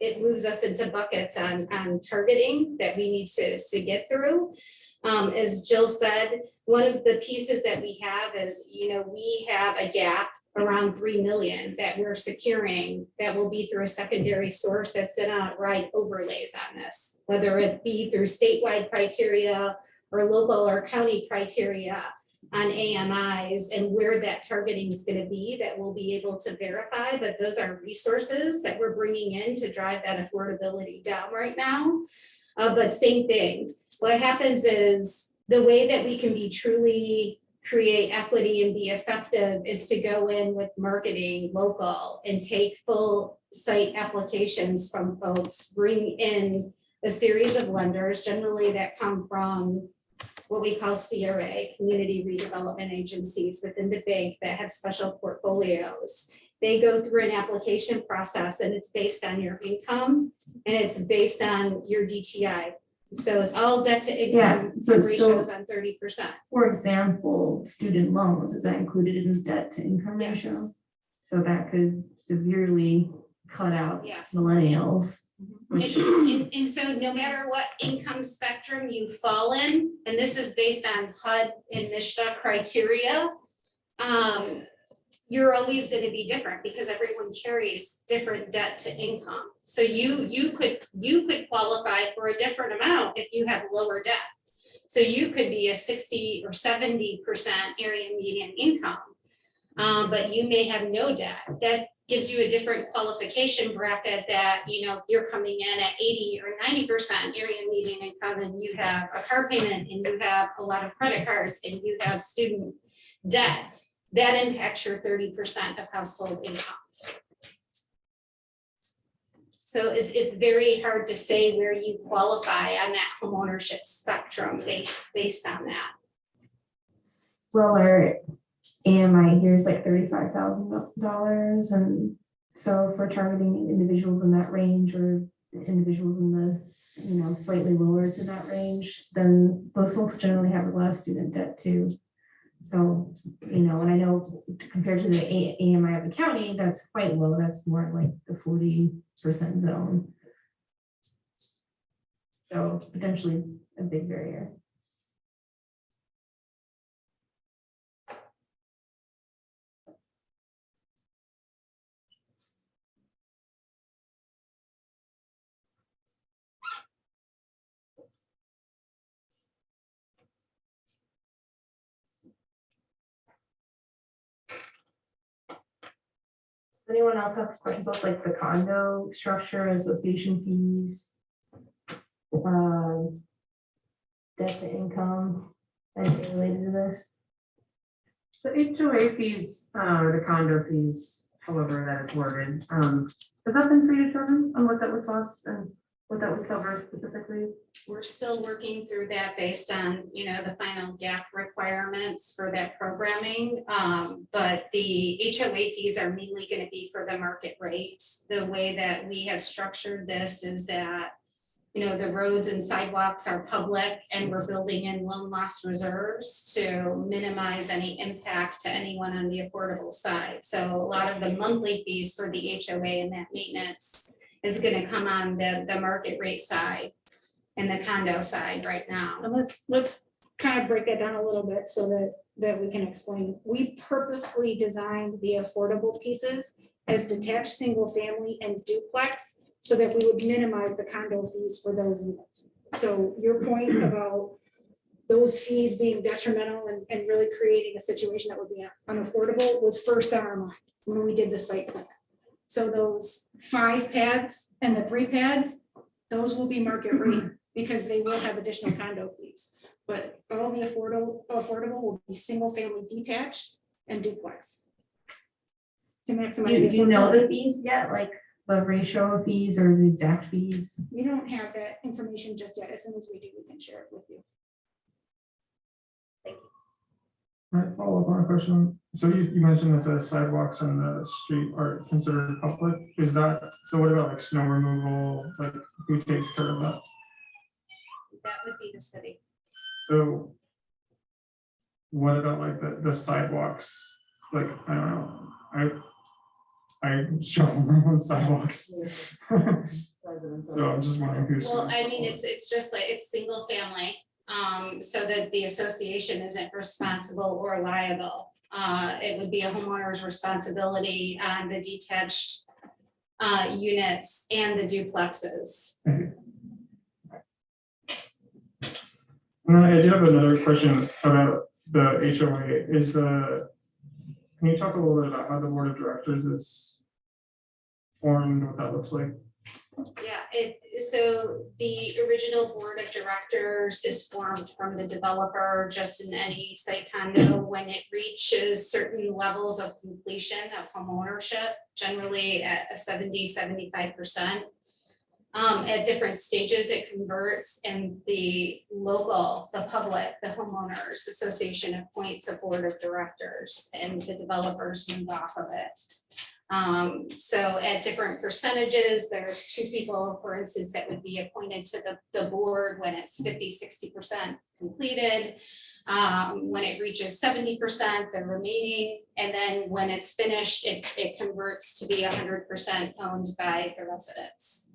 it moves us into buckets on targeting that we need to get through. As Jill said, one of the pieces that we have is, you know, we have a gap around 3 million that we're securing that will be through a secondary source that's gonna write overlays on this, whether it be through statewide criteria or local or county criteria on AMIs and where that targeting is going to be that we'll be able to verify, but those are resources that we're bringing in to drive that affordability down right now. But same thing, what happens is the way that we can be truly create equity and be effective is to go in with marketing local and take full site applications from folks, bring in a series of lenders generally that come from what we call CRA, community redevelopment agencies within the bank that have special portfolios. They go through an application process and it's based on your income and it's based on your DTI. So it's all debt to income ratios on 30%. For example, student loans, is that included in the debt to income ratio? Yes. So that could severely cut out Yes. millennials. Which, And so no matter what income spectrum you fall in, and this is based on HUD and MISHDA criteria, you're always going to be different because everyone carries different debt to income. So you could qualify for a different amount if you have lower debt. So you could be a 60 or 70% area median income, but you may have no debt. That gives you a different qualification bracket that, you know, you're coming in at 80 or 90% area median income and you have a car payment and you have a lot of credit cards and you have student debt. that impacts your 30% of household incomes. So it's very hard to say where you qualify on that homeownership spectrum based on that. Well, our AMI here is like $35,000, and so if we're targeting individuals in that range or individuals in the, slightly lower to that range, then those folks generally have a lot of student debt too. So, and I know compared to the AMI of the county, that's quite low. That's more like the 40% zone. So potentially a big barrier. Anyone else have questions about like the condo structure, association fees? Debt to income, anything related to this? The HOA fees, or the condo fees, however that is worded, has that been predetermined on what that would cost and what that would cover specifically? We're still working through that based on, the final gap requirements for that programming. But the HOA fees are mainly going to be for the market rate. The way that we have structured this is that, the roads and sidewalks are public and we're building in loan loss reserves to minimize any impact to anyone on the affordable side. So a lot of the monthly fees for the HOA and that maintenance is going to come on the market rate side and the condo side right now. And let's kind of break that down a little bit so that we can explain. We purposely designed the affordable pieces as detached, single family and duplex so that we would minimize the condo fees for those units. So your point about those fees being detrimental and really creating a situation that would be unaffordable was first on our mind when we did the site plan. So those 5 pads and the 3 pads, those will be market rate because they will have additional condo fees. But all the affordable will be single family detached and duplex. To maximize. Do you know the fees yet? Like the ratio of fees or the exact fees? We don't have that information just yet. As soon as we do, we can share it with you. Right, follow up on a question. So you mentioned that the sidewalks and the street are considered public. Is that, so what about like snow removal? Like who takes care of that? That would be the city. So what about like the sidewalks? Like, I don't know, I shovel my own sidewalks. So I'm just wondering who's. Well, I mean, it's just like, it's single family, so that the association isn't responsible or liable. It would be a homeowner's responsibility on the detached units and the duplexes. And then I do have another question about the HOA. Can you talk a little bit about how the board of directors is formed, what that looks like? Yeah, so the original board of directors is formed from the developer, just in any site condo, when it reaches certain levels of completion of home ownership, generally at a 70–75%. At different stages, it converts, and the public, the homeowners association appoints a board of directors, and the developers move off of it. So at different percentages, there's 2 people, for instance, that would be appointed to the board when it's 50–60% completed. When it reaches 70%, the remaining, and then when it's finished, it converts to be 100% owned by the residents.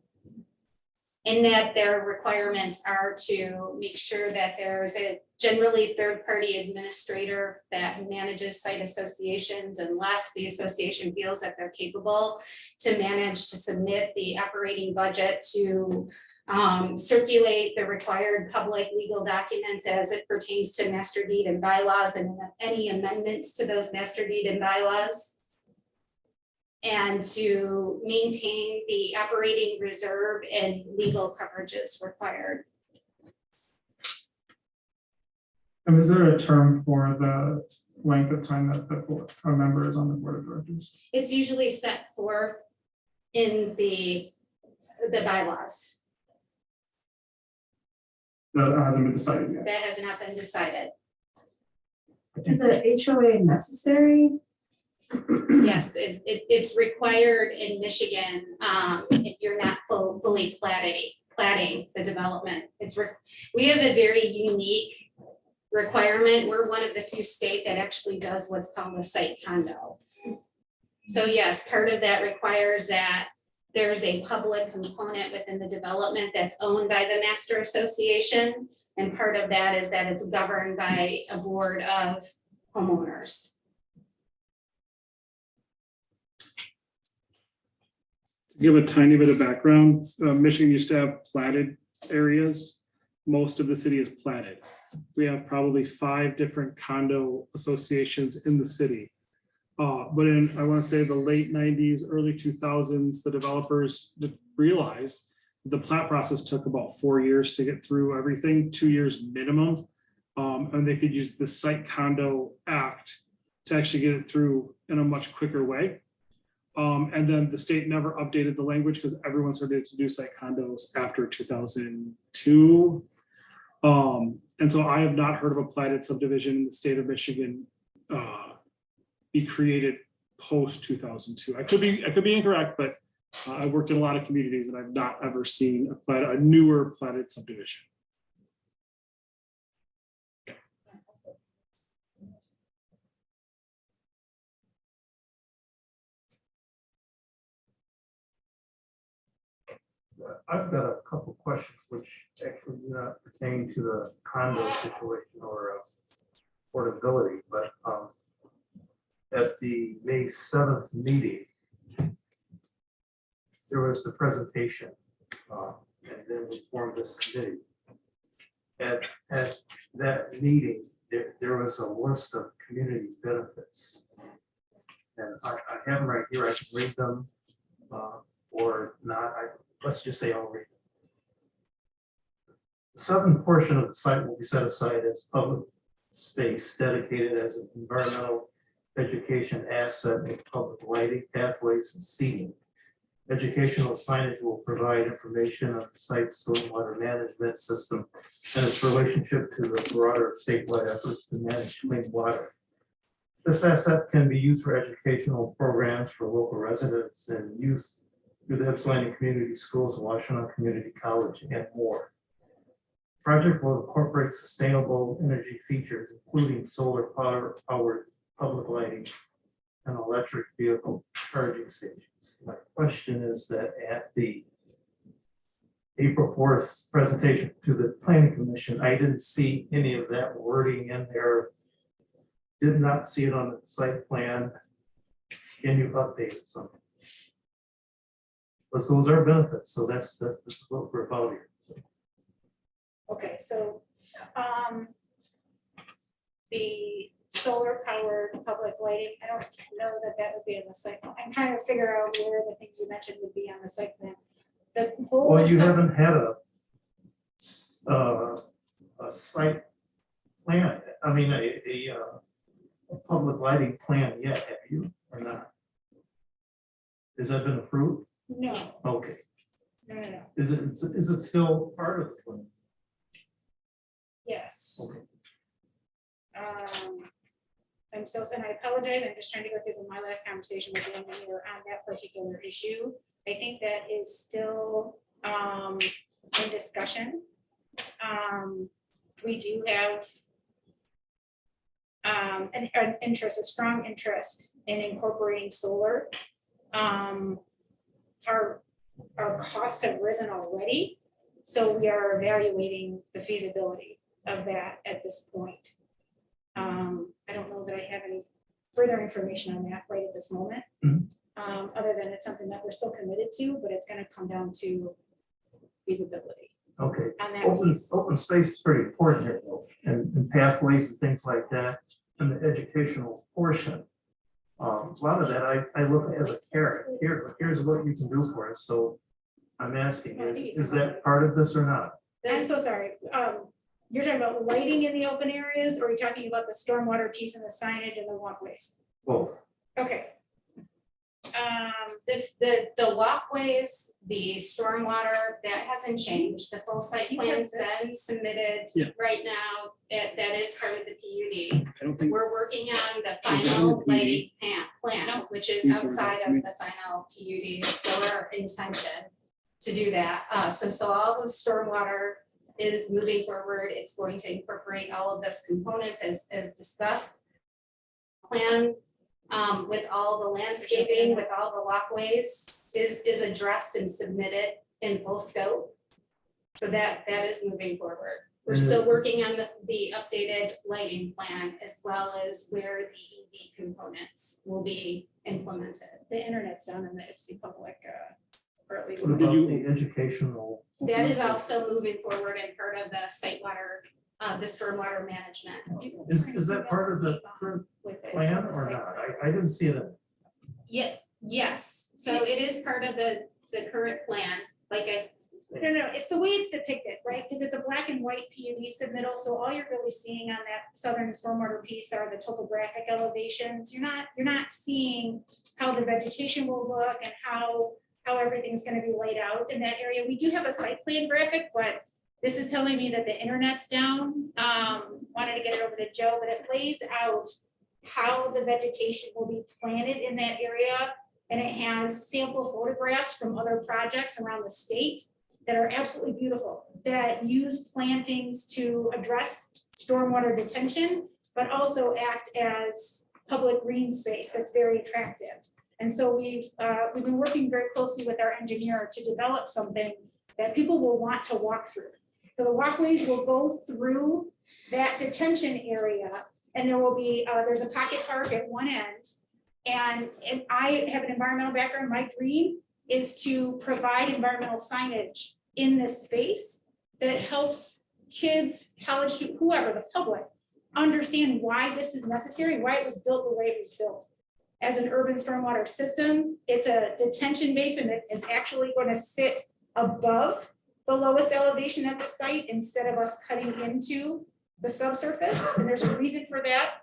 And that their requirements are to make sure that there's a generally third-party administrator that manages site associations, unless the association feels that they're capable to manage to submit the operating budget, to circulate the required public legal documents as it pertains to master deed and bylaws and any amendments to those master deed and bylaws, and to maintain the operating reserve and legal coverages required. And is there a term for length of time that a member is on the board of directors? It's usually set forth in the bylaws. That hasn't been decided yet. That has not been decided. Is the HOA necessary? Yes, it's required in Michigan, if you're not fully platting the development. We have a very unique requirement. We're one of the few state that actually does what's called a site condo. So yes, part of that requires that there's a public component within the development that's owned by the master association. And part of that is that it's governed by a board of homeowners. To give a tiny bit of background, Michigan used to have platted areas. Most of the city is platted. We have probably 5 different condo associations in the city. But in, I want to say the late 90s, early 2000s, the developers realized the plat process took about 4 years to get through everything, 2 years minimum. And they could use the Site Condo Act to actually get it through in a much quicker way. And then the state never updated the language because everyone started to do site condos after 2002. And so I have not heard of a platted subdivision in the state of Michigan be created post 2002. I could be incorrect, but I worked in a lot of communities and I've not ever seen a newer platted subdivision. I've got a couple questions which actually do not pertain to the condo situation or affordability, but at the May 7th meeting, there was the presentation, and then we formed this committee. At that meeting, there was a list of community benefits. And I have them right here, I can read them or not. Let's just say I'll read them. The southern portion of the site will be set aside as public space dedicated as an environmental education asset with public lighting, pathways, and seating. Educational signage will provide information on the site's stormwater management system and its relationship to the broader statewide efforts to manage clean water. This asset can be used for educational programs for local residents and youth through the Ypsilanti Community Schools, Washtenaw Community College, and more. Project will incorporate sustainable energy features, including solar powered public lighting and electric vehicle charging stations. My question is that at the April 4th presentation to the Planning Commission, I didn't see any of that wording in there. Did not see it on the site plan. Can you update it something? But those are benefits, so that's what we're about here. So. Okay, so the solar powered public lighting, I don't know that would be in the site plan. I'm trying to figure out where the things you mentioned would be on the site plan. The whole Well, you site- haven't had a site plan, I mean, a public lighting plan yet, have you, or not? Has that been approved? No, Okay, no. is it still part of the plan? Yes. Okay. I'm so, and I apologize, I'm just trying to go through my last conversation with the engineer on that particular issue. I think that is still in discussion. We do have an interest, a strong interest in incorporating solar. Our costs have risen already, so we are evaluating the feasibility of that at this point. I don't know that I have any further information on that right at this moment. Other than it's something that we're still committed to, but it's gonna come down to feasibility. Okay, On that piece. open space is pretty important here though, and pathways and things like that, and the educational portion. A lot of that I look at as a carrot, here's what you can do for us, so I'm asking, is that part of this or not? I'm so sorry. You're talking about lighting in the open areas, or are you talking about the stormwater piece and the signage and the walkways? Both. Okay. The walkways, the stormwater, that hasn't changed. The full site You have plan's this. been submitted Yeah. right now. That is part of the PUD. I don't think, We're working on the Is that in the final PUD? lighting plan, which is Please forward outside that to of me. the final PUD. It's still our intention to do that. So all the stormwater is moving forward. It's going to incorporate all of those components as discussed. Plan with all the landscaping, with all the walkways is addressed and submitted in full scope. So that is moving forward. We're still working on the updated lighting plan as well as where the EV components will be implemented. The internet's down in the FC public, or at least. What about the educational? That is also moving forward and part of the site water, the stormwater management. Is that part of the current With it. plan or not? I didn't see it. Yes, so it is part of the current plan, like I No, it's the way it's depicted, right? Because it's a black and white PUD submittal, so all you're really seeing on that southern stormwater piece are the topographic elevations. You're not seeing how the vegetation will look and how everything's gonna be laid out in that area. We do have a site plan graphic, but this is telling me that the internet's down. Wanted to get it over to Joe, but it lays out how the vegetation will be planted in that area. And it has sample photographs from other projects around the state that are absolutely beautiful, that use plantings to address stormwater detention, but also act as public green space that's very attractive. And so we've been working very closely with our engineer to develop something that people will want to walk through. So the walkways will go through that detention area, and there will be, there's a pocket park at one end. And I have an environmental background. My dream is to provide environmental signage in this space that helps kids, college students, whoever, the public, understand why this is necessary, why it was built the way it was built. As an urban stormwater system, it's a detention basin that is actually going to sit above the lowest elevation at the site instead of us cutting into the subsurface, and there's a reason for that.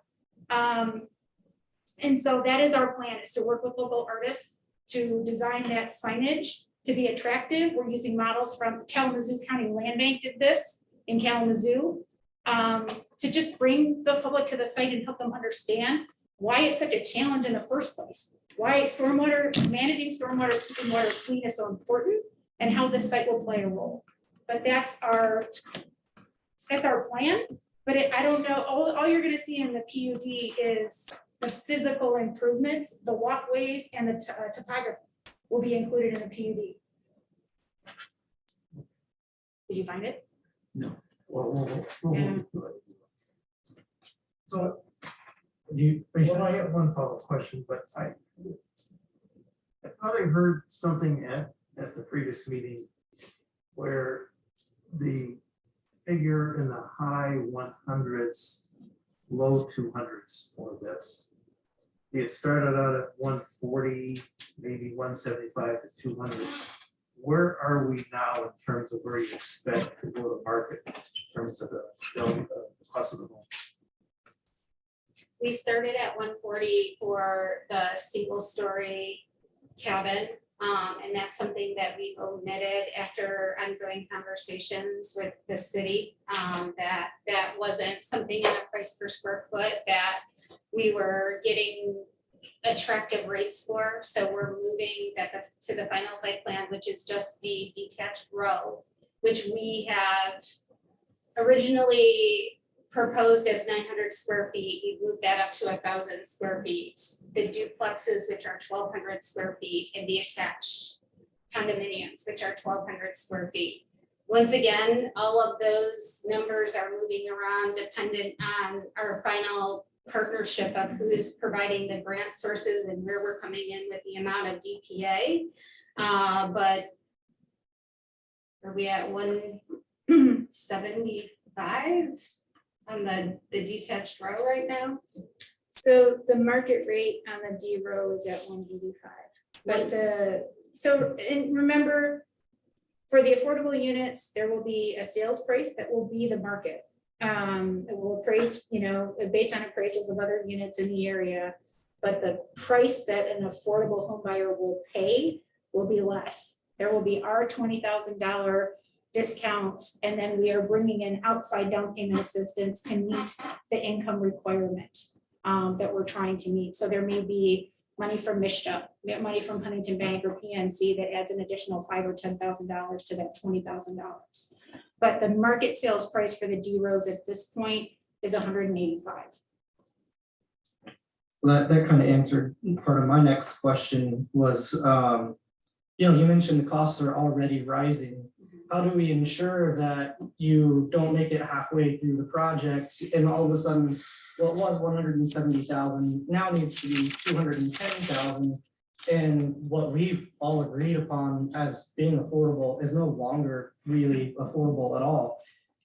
And so that is our plan, is to work with local artists to design that signage to be attractive. We're using models from Kalamazoo County Land Bank did this in Kalamazoo, to just bring the public to the site and help them understand why it's such a challenge in the first place, why stormwater, managing stormwater, keeping water clean is so important, and how this site will play a role. But that's our plan. But I don't know, all you're gonna see in the PUD is the physical improvements, the walkways and the topography will be included in the PUD. Did you find it? No. We'll move to it. So I have one follow-up question, but I thought I heard something at the previous meeting where the figure in the high 100s, low 200s for this. It started out at 140, maybe 175 to 200. Where are we now in terms of where you expect to go to market in terms of the cost of the home? We started at 140 for the single story cabin. And that's something that we've omitted after ongoing conversations with the city. That wasn't something in a price per square foot that we were getting attractive rates for. So we're moving that to the final site plan, which is just the detached row, which we have originally proposed as 900 square feet. We moved that up to 1,000 square feet. The duplexes, which are 1,200 square feet, and the attached condominiums, which are 1,200 square feet. Once again, all of those numbers are moving around dependent on our final partnership of who is providing the grant sources and where we're coming in with the amount of DPA. But are we at 175 on the detached row right now? So the market rate on the D row is at 185. But and remember, for the affordable units, there will be a sales price that will be the market. It will appraise, based on appraisals of other units in the area. But the price that an affordable home buyer will pay will be less. There will be our $20,000 discount, and then we are bringing in outside down payment assistance to meet the income requirement that we're trying to meet. So there may be money from MISHDA, money from Huntington Bank or PNC that adds an additional $5,000 or $10,000 to that $20,000. But the market sales price for the D rows at this point is $185,000. That kind of answered part of my next question was, you mentioned the costs are already rising. How do we ensure that you don't make it halfway through the project and all of a sudden, what was 170,000 now needs to be 210,000? And what we've all agreed upon as being affordable is no longer really affordable at all.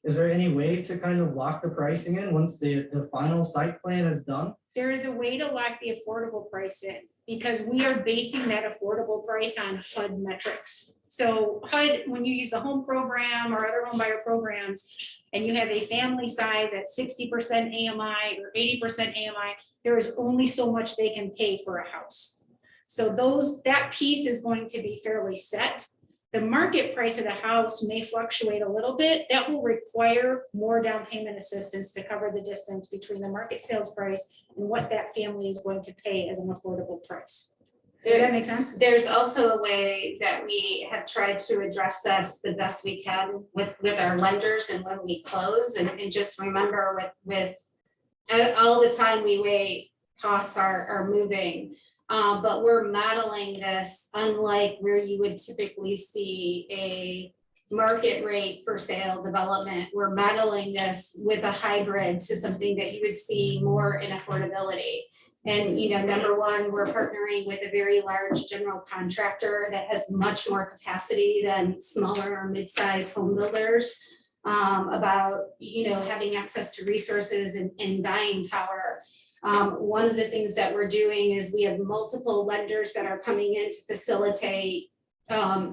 Is there any way to kind of lock the pricing in once the final site plan is done? There is a way to lock the affordable price in because we are basing that affordable price on HUD metrics. So HUD, when you use the home program or other home buyer programs, and you have a family size at 60% AMI or 80% AMI, there is only so much they can pay for a house. So that piece is going to be fairly set. The market price of the house may fluctuate a little bit. That will require more down payment assistance to cover the distance between the market sales price and what that family is going to pay as an affordable price. Does that make sense? There's also a way that we have tried to address this the best we can with our lenders and when we close, and just remember with all the time we wait, costs are moving. But we're modeling this unlike where you would typically see a market rate for sale development. We're modeling this with a hybrid to something that you would see more in affordability. And, number one, we're partnering with a very large general contractor that has much more capacity than smaller or mid-sized home builders about, having access to resources and buying power. One of the things that we're doing is we have multiple lenders that are coming in to facilitate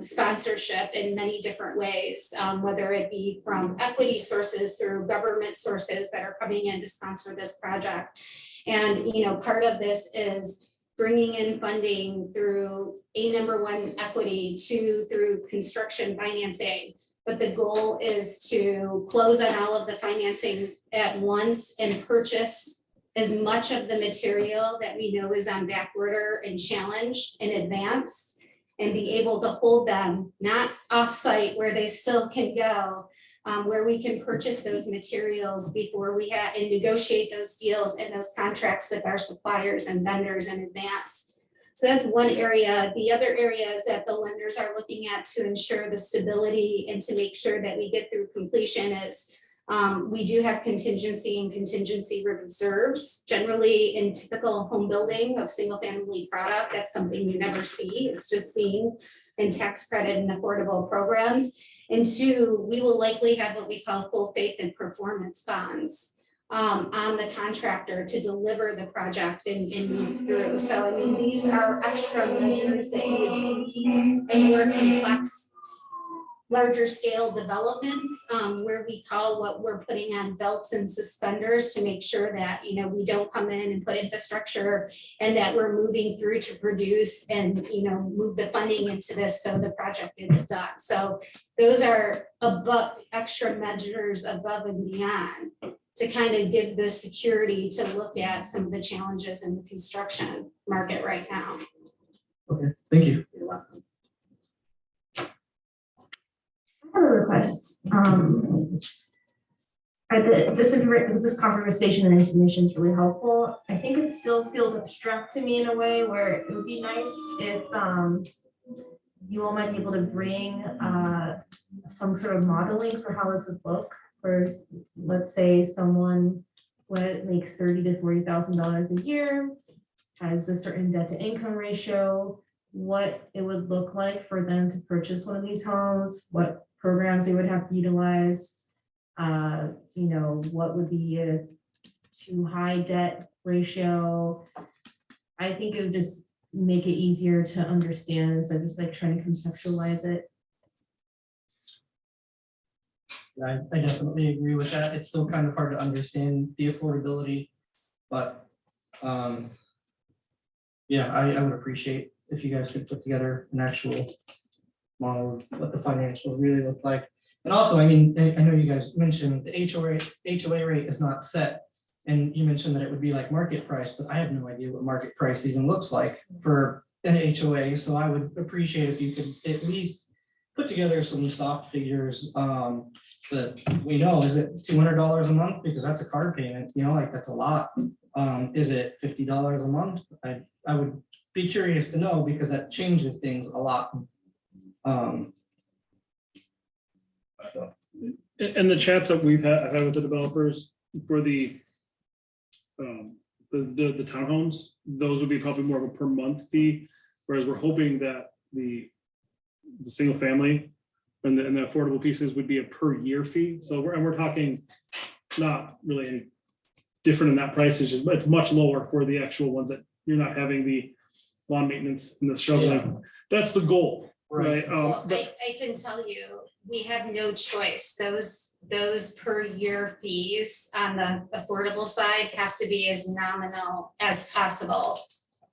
sponsorship in many different ways, whether it be from equity sources through government sources that are coming in to sponsor this project. And, part of this is bringing in funding through number one, equity, 2, through construction financing. But the goal is to close on all of the financing at once and purchase as much of the material that we know is on back order and challenged in advance, and be able to hold them, not offsite where they still can go, where we can purchase those materials before we and negotiate those deals and those contracts with our suppliers and vendors in advance. So that's one area. The other areas that the lenders are looking at to ensure the stability and to make sure that we get through completion is we do have contingency and contingency reserves. Generally in typical home building of single family product, that's something you never see. It's just seen in tax credit and affordable programs. And 2, we will likely have what we call full faith and performance bonds on the contractor to deliver the project and move through. So these are extra measures that you would see in more complex, larger scale developments where we call what we're putting on belts and suspenders to make sure that we don't come in and put infrastructure and that we're moving through to produce and move the funding into this so the project gets done. So those are above extra measures above and beyond to kind of give the security to look at some of the challenges in the construction market right now. Okay, thank you. You're welcome. Requests. This conversation and information is really helpful. I think it still feels abstract to me in a way where it would be nice if you all might be able to bring some sort of modeling for how this would look for, let's say, someone makes $30,000 to $40,000 a year, has a certain debt to income ratio, what it would look like for them to purchase one of these homes, what programs they would have to utilize, what would be a too high debt ratio. I think it would just make it easier to understand instead of just like trying to conceptualize it. I definitely agree with that. It's still kind of hard to understand the affordability, but, yeah, I would appreciate if you guys could put together an actual model of what the financials really look like. And also, I mean, I know you guys mentioned the HOA rate is not set. And you mentioned that it would be like market price, but I have no idea what market price even looks like for an HOA. So I would appreciate if you could at least put together some soft figures, so that we know, is it $200 a month? Because that's a car payment, you know, like that's a lot. Is it $50 a month? I would be curious to know because that changes things a lot. And the chats that I've had with the developers for the townhomes, those would be probably more of a per month fee, whereas we're hoping that the single family and the affordable pieces would be a per year fee. So we're talking not really any different in that price, it's much lower for the actual ones that you're not having the lawn maintenance and the shoveling. That's the goal, right? Well, I can tell you, we have no choice. Those per year fees on the affordable side have to be as nominal as possible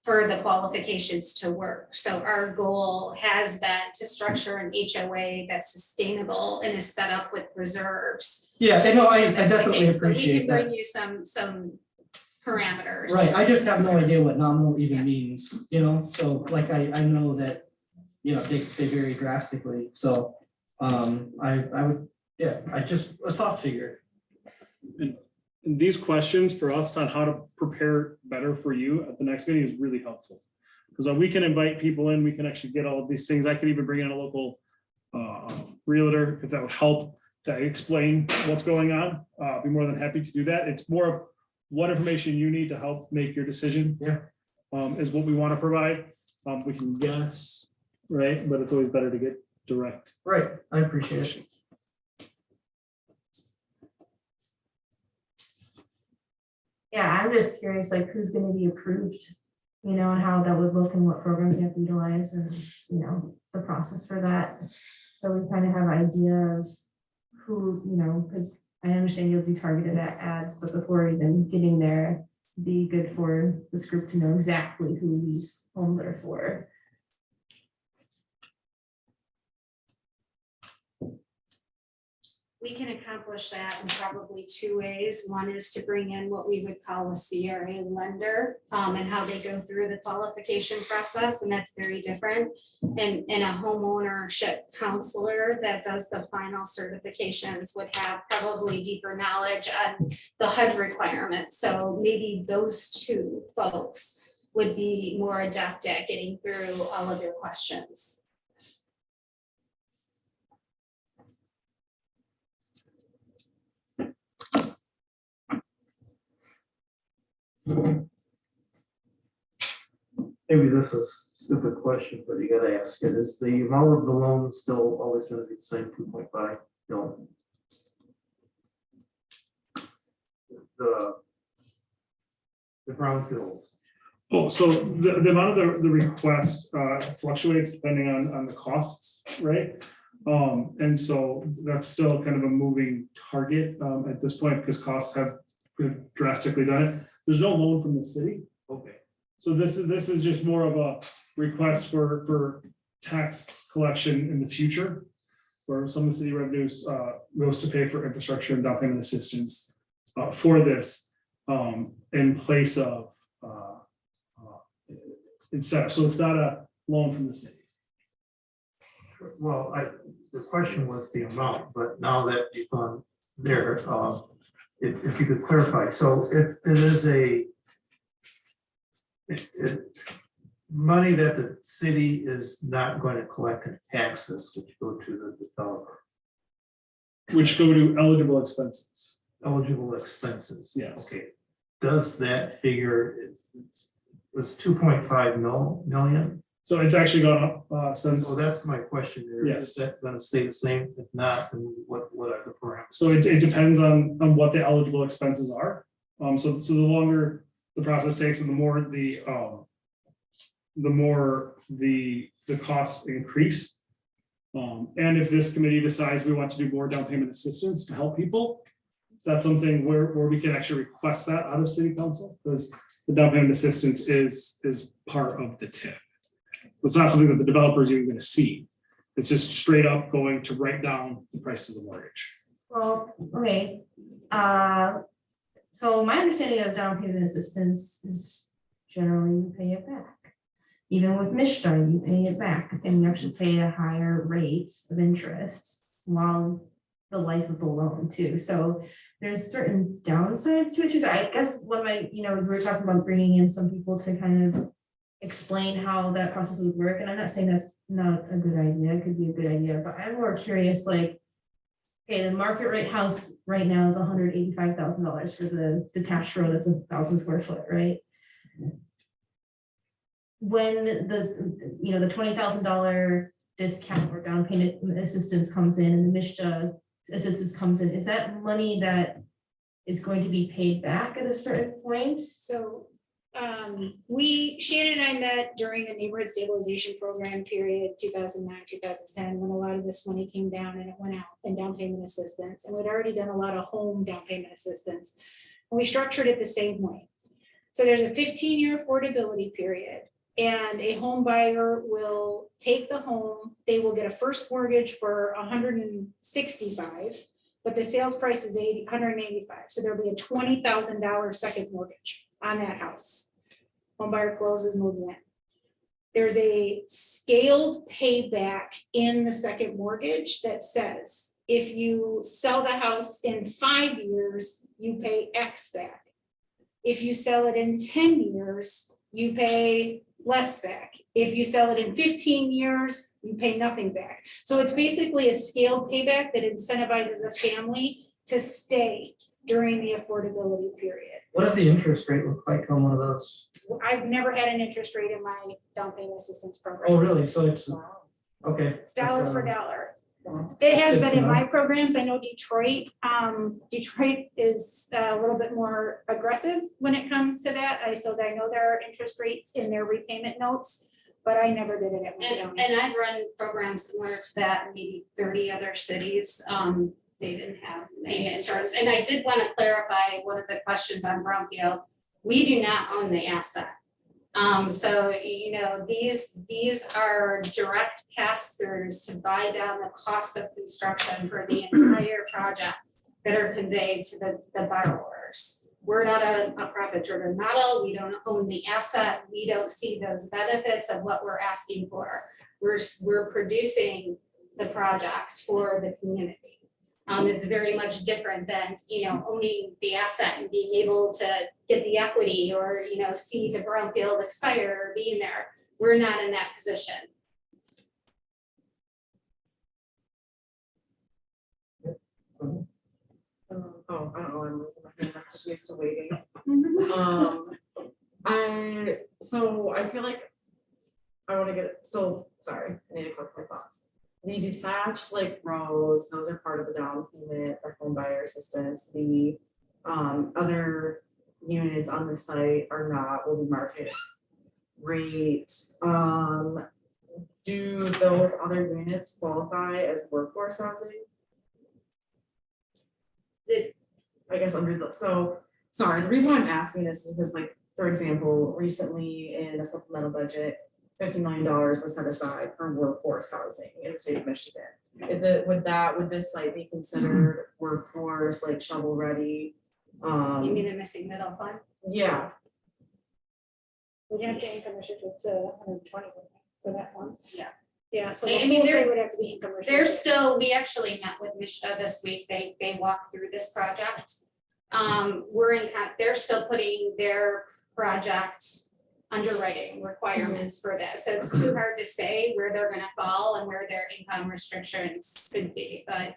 for the qualifications to work. So our goal has been to structure an HOA that's sustainable and is set up with reserves. Yeah, to no, make I sure that's the definitely case, but appreciate We can that. bring you some parameters. Right, I just have no idea what nominal even means, you know, so like I know that, you know, they vary drastically, so I would, yeah, I just, a soft figure. And these questions for us on how to prepare better for you at the next meeting is really helpful. Because we can invite people in, we can actually get all of these things. I could even bring in a local realtor if that would help to explain what's going on. Be more than happy to do that. It's more of what information you need to help make your decision. Yeah. Is what we want to provide. We can guess, right? But it's always better to get direct. Right, I appreciate it. Yeah, I'm just curious, like, who's gonna be approved, you know, and how that would look and what programs you have to utilize and, you know, the process for that. So we kind of have an idea of who, you know, because I understand you'll do targeted ads, but before even getting there, be good for this group to know exactly who these homes are for. We can accomplish that in probably two ways. One is to bring in what we would call a CRA lender, and how they go through the qualification process, and that's very different. And a homeownership counselor that does the final certifications would have probably deeper knowledge on the HUD requirements. So maybe those two folks would be more adept at getting through all of your questions. Maybe this is a stupid question, but you gotta ask it. Is the amount of the loan still always gonna be the same 2.5? No. The brownfields. Oh, so the amount of the request fluctuates depending on the costs, right? And so that's still kind of a moving target at this point because costs have drastically done it. There's no loan from the city. Okay. So this is just more of a request for tax collection in the future. Where some of the city revenues goes to pay for infrastructure and down payment assistance for this in place of instead. So it's not a loan from the city. Well, the question was the amount, but now that you've gone there, if you could clarify, so if it is money that the city is not going to collect in taxes, which go to the developer. Which go to eligible expenses. Eligible expenses. Yes. Okay. Does that figure was 2.5 million? So it's actually gone up since. So that's my question there. Yes. Is that gonna stay the same? If not, then what are the parameters? So it depends on what the eligible expenses are. So the longer the process takes and the more the costs increase, And if this committee decides we want to do more down payment assistance to help people, that's something where we can actually request that out of city council, because the down payment assistance is part of the TIF. It's not something that the developer is even gonna see. It's just straight up going to write down the price of the mortgage. Well, okay, so my understanding of down payment assistance is generally you pay it back. Even with Mishta, you pay it back and you actually pay a higher rate of interest while the life of the loan too. So there's certain downsides to it too. So I guess what we were talking about bringing in some people to kind of explain how that process would work. And I'm not saying that's not a good idea, it could be a good idea, but I'm more curious, like, okay, the market rate house right now is $185,000 for the detached row that's 1,000 square foot, right? When the $20,000 discount or down payment assistance comes in and the Mishta assistance comes in, is that money that is going to be paid back at a certain point? So Shannon and I met during the neighborhood stabilization program period, 2009, 2010, when a lot of this money came down and it went out in down payment assistance. And we'd already done a lot of home down payment assistance. And we structured it the same way. So there's a 15-year affordability period. And a home buyer will take the home, they will get a first mortgage for $165,000, but the sales price is $185,000. So there'll be a $20,000 second mortgage on that house. Home buyer closes, moves in. There's a scaled payback in the second mortgage that says, if you sell the house in 5 years, you pay X back. If you sell it in 10 years, you pay less back. If you sell it in 15 years, you pay nothing back. So it's basically a scaled payback that incentivizes a family to stay during the affordability period. What does the interest rate look like on one of those? I've never had an interest rate in my down payment assistance program. Oh, really? So it's, okay. It's dollar That's, for dollar. It has good been to in know. my programs. I know Detroit, Detroit is a little bit more aggressive when it comes to that. So I know there are interest rates in their repayment notes, but I never did it at my And county. I've run programs similar to that in maybe 30 other cities. They didn't have payment insurance. And I did want to clarify one of the questions on Brownfield. We do not own the asset. So, these are direct pass-throughs to buy down the cost of construction for the entire project that are conveyed to the borrowers. We're not a profit-driven model. We don't own the asset. We don't see those benefits of what we're asking for. We're producing the project for the community. It's very much different than, owning the asset and being able to get the equity or, see the brownfield expire or being there. We're not in that position. I don't know, I'm losing my hand, I'm just used to waiting. I feel like I want to sorry, I need to collect my thoughts. The detached rows, those are part of the down payment or home buyer assistance. The other units on the site are not, will be market rate. Do those other units qualify as workforce housing? I guess under the reason why I'm asking this is because for example, recently in a supplemental budget, $50 million was set aside for workforce housing in the state of Michigan. Would this site be considered workforce, shovel ready? You mean the missing middle fund? Yeah, We have to income restricted to 120 for that one. Yeah. Yeah, so I the mean, whole there- site would have to be income restricted. There's still, we actually met with Mishta this week. They walked through this project. They're still putting their project underwriting requirements for this. So it's too hard to say where they're gonna fall and where their income restrictions could be, but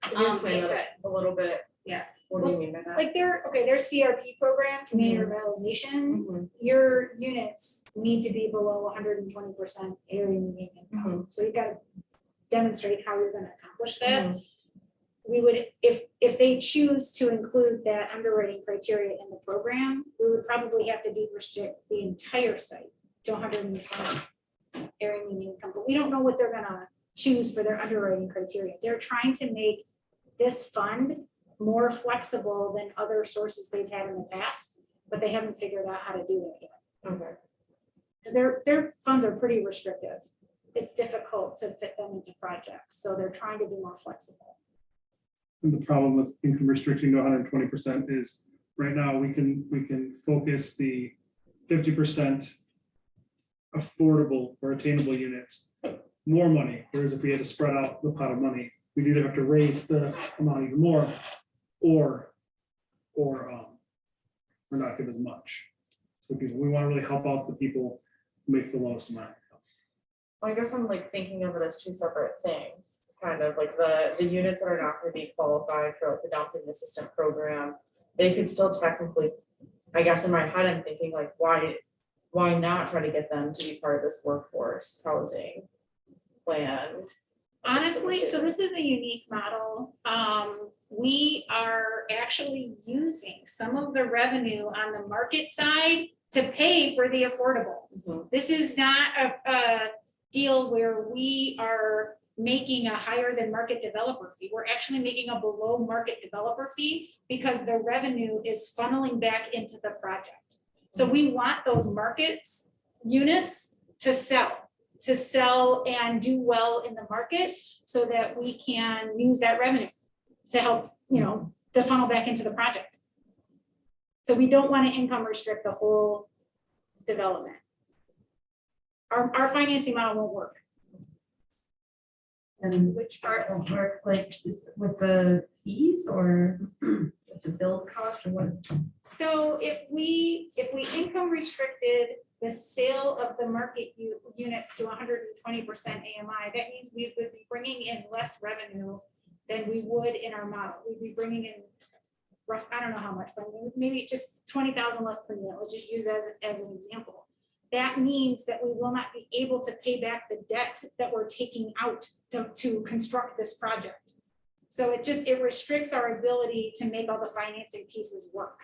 can you explain it that a little bit? Yeah. What do you mean by that? Like their CRP program, community revitalization, Mhm. your units need to be below 120% area median income. So you gotta demonstrate how you're gonna accomplish that. Mhm. We would, if they choose to include that underwriting criteria in the program, we would probably have to de-restrict the entire site to 120 area median income. But we don't know what they're gonna choose for their underwriting criteria. They're trying to make this fund more flexible than other sources they've had in the past, but they haven't figured out how to do it yet. Okay. Because their funds are pretty restrictive. It's difficult to fit them into projects, so they're trying to be more flexible. And the problem with income restricting to 120% is right now we can focus the 50% affordable or attainable units more money, whereas if we had to spread out the pot of money, we'd either have to raise the amount even more or not give as much. So people, we want to really help out the people who make the lowest amount. Well, I guess I'm like thinking of it as two separate things, kind of like the units that are not gonna be qualified for like the down payment assistance program. They could still technically, I guess in my head, I'm thinking like, why not try to get them to be part of this workforce housing plan? Honestly, so this is a unique model. We are actually using some of the revenue on the market side to pay for the affordable. Mhm. This is not a deal where we are making a higher than market developer fee. We're actually making a below market developer fee because the revenue is funneling back into the project. So we want those markets units to sell and do well in the market so that we can use that revenue to help, to funnel back into the project. So we don't want to income restrict the whole development. Our financing model won't work. And which part won't work, like with the fees or the build cost or what? So if we income restricted the sale of the market units to 120% AMI, that means we would be bringing in less revenue than we would in our model. We'd be bringing in rough, I don't know how much, but maybe just 20,000 less per unit. Let's just use as an example. That means that we will not be able to pay back the debt that we're taking out to construct this project. So it restricts our ability to make all the financing pieces work.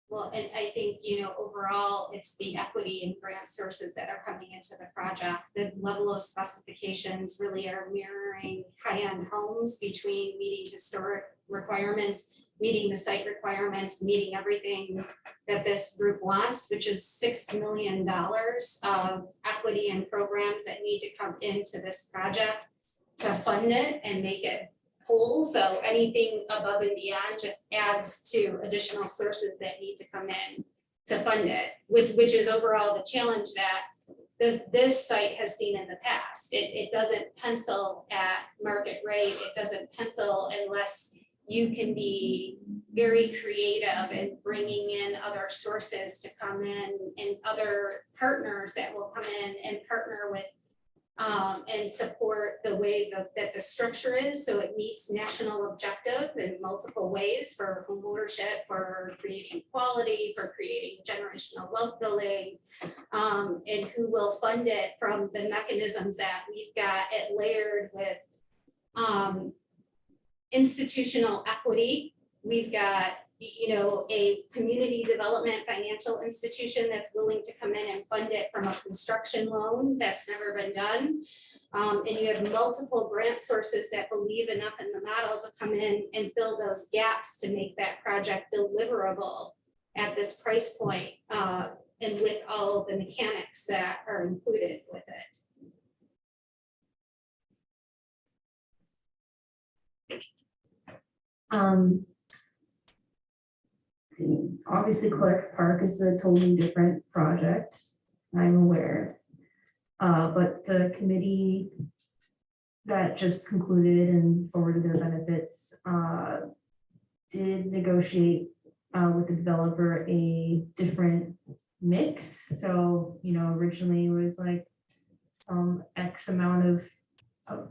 Well, and I think, overall, it's the equity and grant sources that are coming into the project. The level of specifications really are mirroring high-end homes between meeting historic requirements, meeting the site requirements, meeting everything that this group wants, which is $6 million of equity and programs that need to come into this project to fund it and make it whole. So anything above and beyond just adds to additional sources that need to come in to fund it, which is overall the challenge that this site has seen in the past. It doesn't pencil at market rate. It doesn't pencil unless you can be very creative in bringing in other sources to come in and other partners that will come in and partner with and support the way that the structure is, so it meets national objective in multiple ways for home ownership, for creating quality, for creating generational wealth building, and who will fund it from the mechanisms that we've got it layered with institutional equity. We've got a community development financial institution that's willing to come in and fund it from a construction loan that's never been done. And you have multiple grant sources that believe enough in the model to come in and fill those gaps to make that project deliverable at this price point, and with all of the mechanics that are included with it. Obviously Clark Park is a totally different project, I'm aware. But the committee that just concluded and forwarded their benefits did negotiate with the developer a different mix. So, originally it was like some X amount of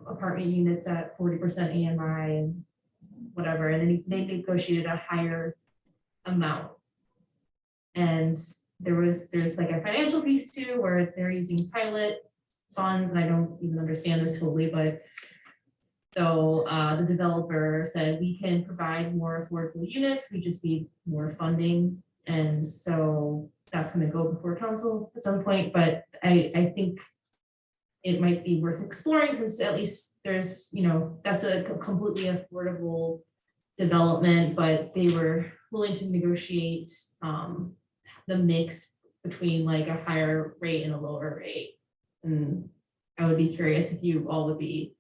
apartment units at 40% AMI and whatever, and then they negotiated a higher amount. And there's like a financial piece too, where they're using pilot funds, and I don't even understand this totally, but so the developer said we can provide more affordable units, we just need more funding. And so that's going to go before council at some point, but I think it might be worth exploring, since at least there's, that's a completely affordable development, but they were willing to negotiate the mix between like a higher rate and a lower rate. And I would be curious if you all would be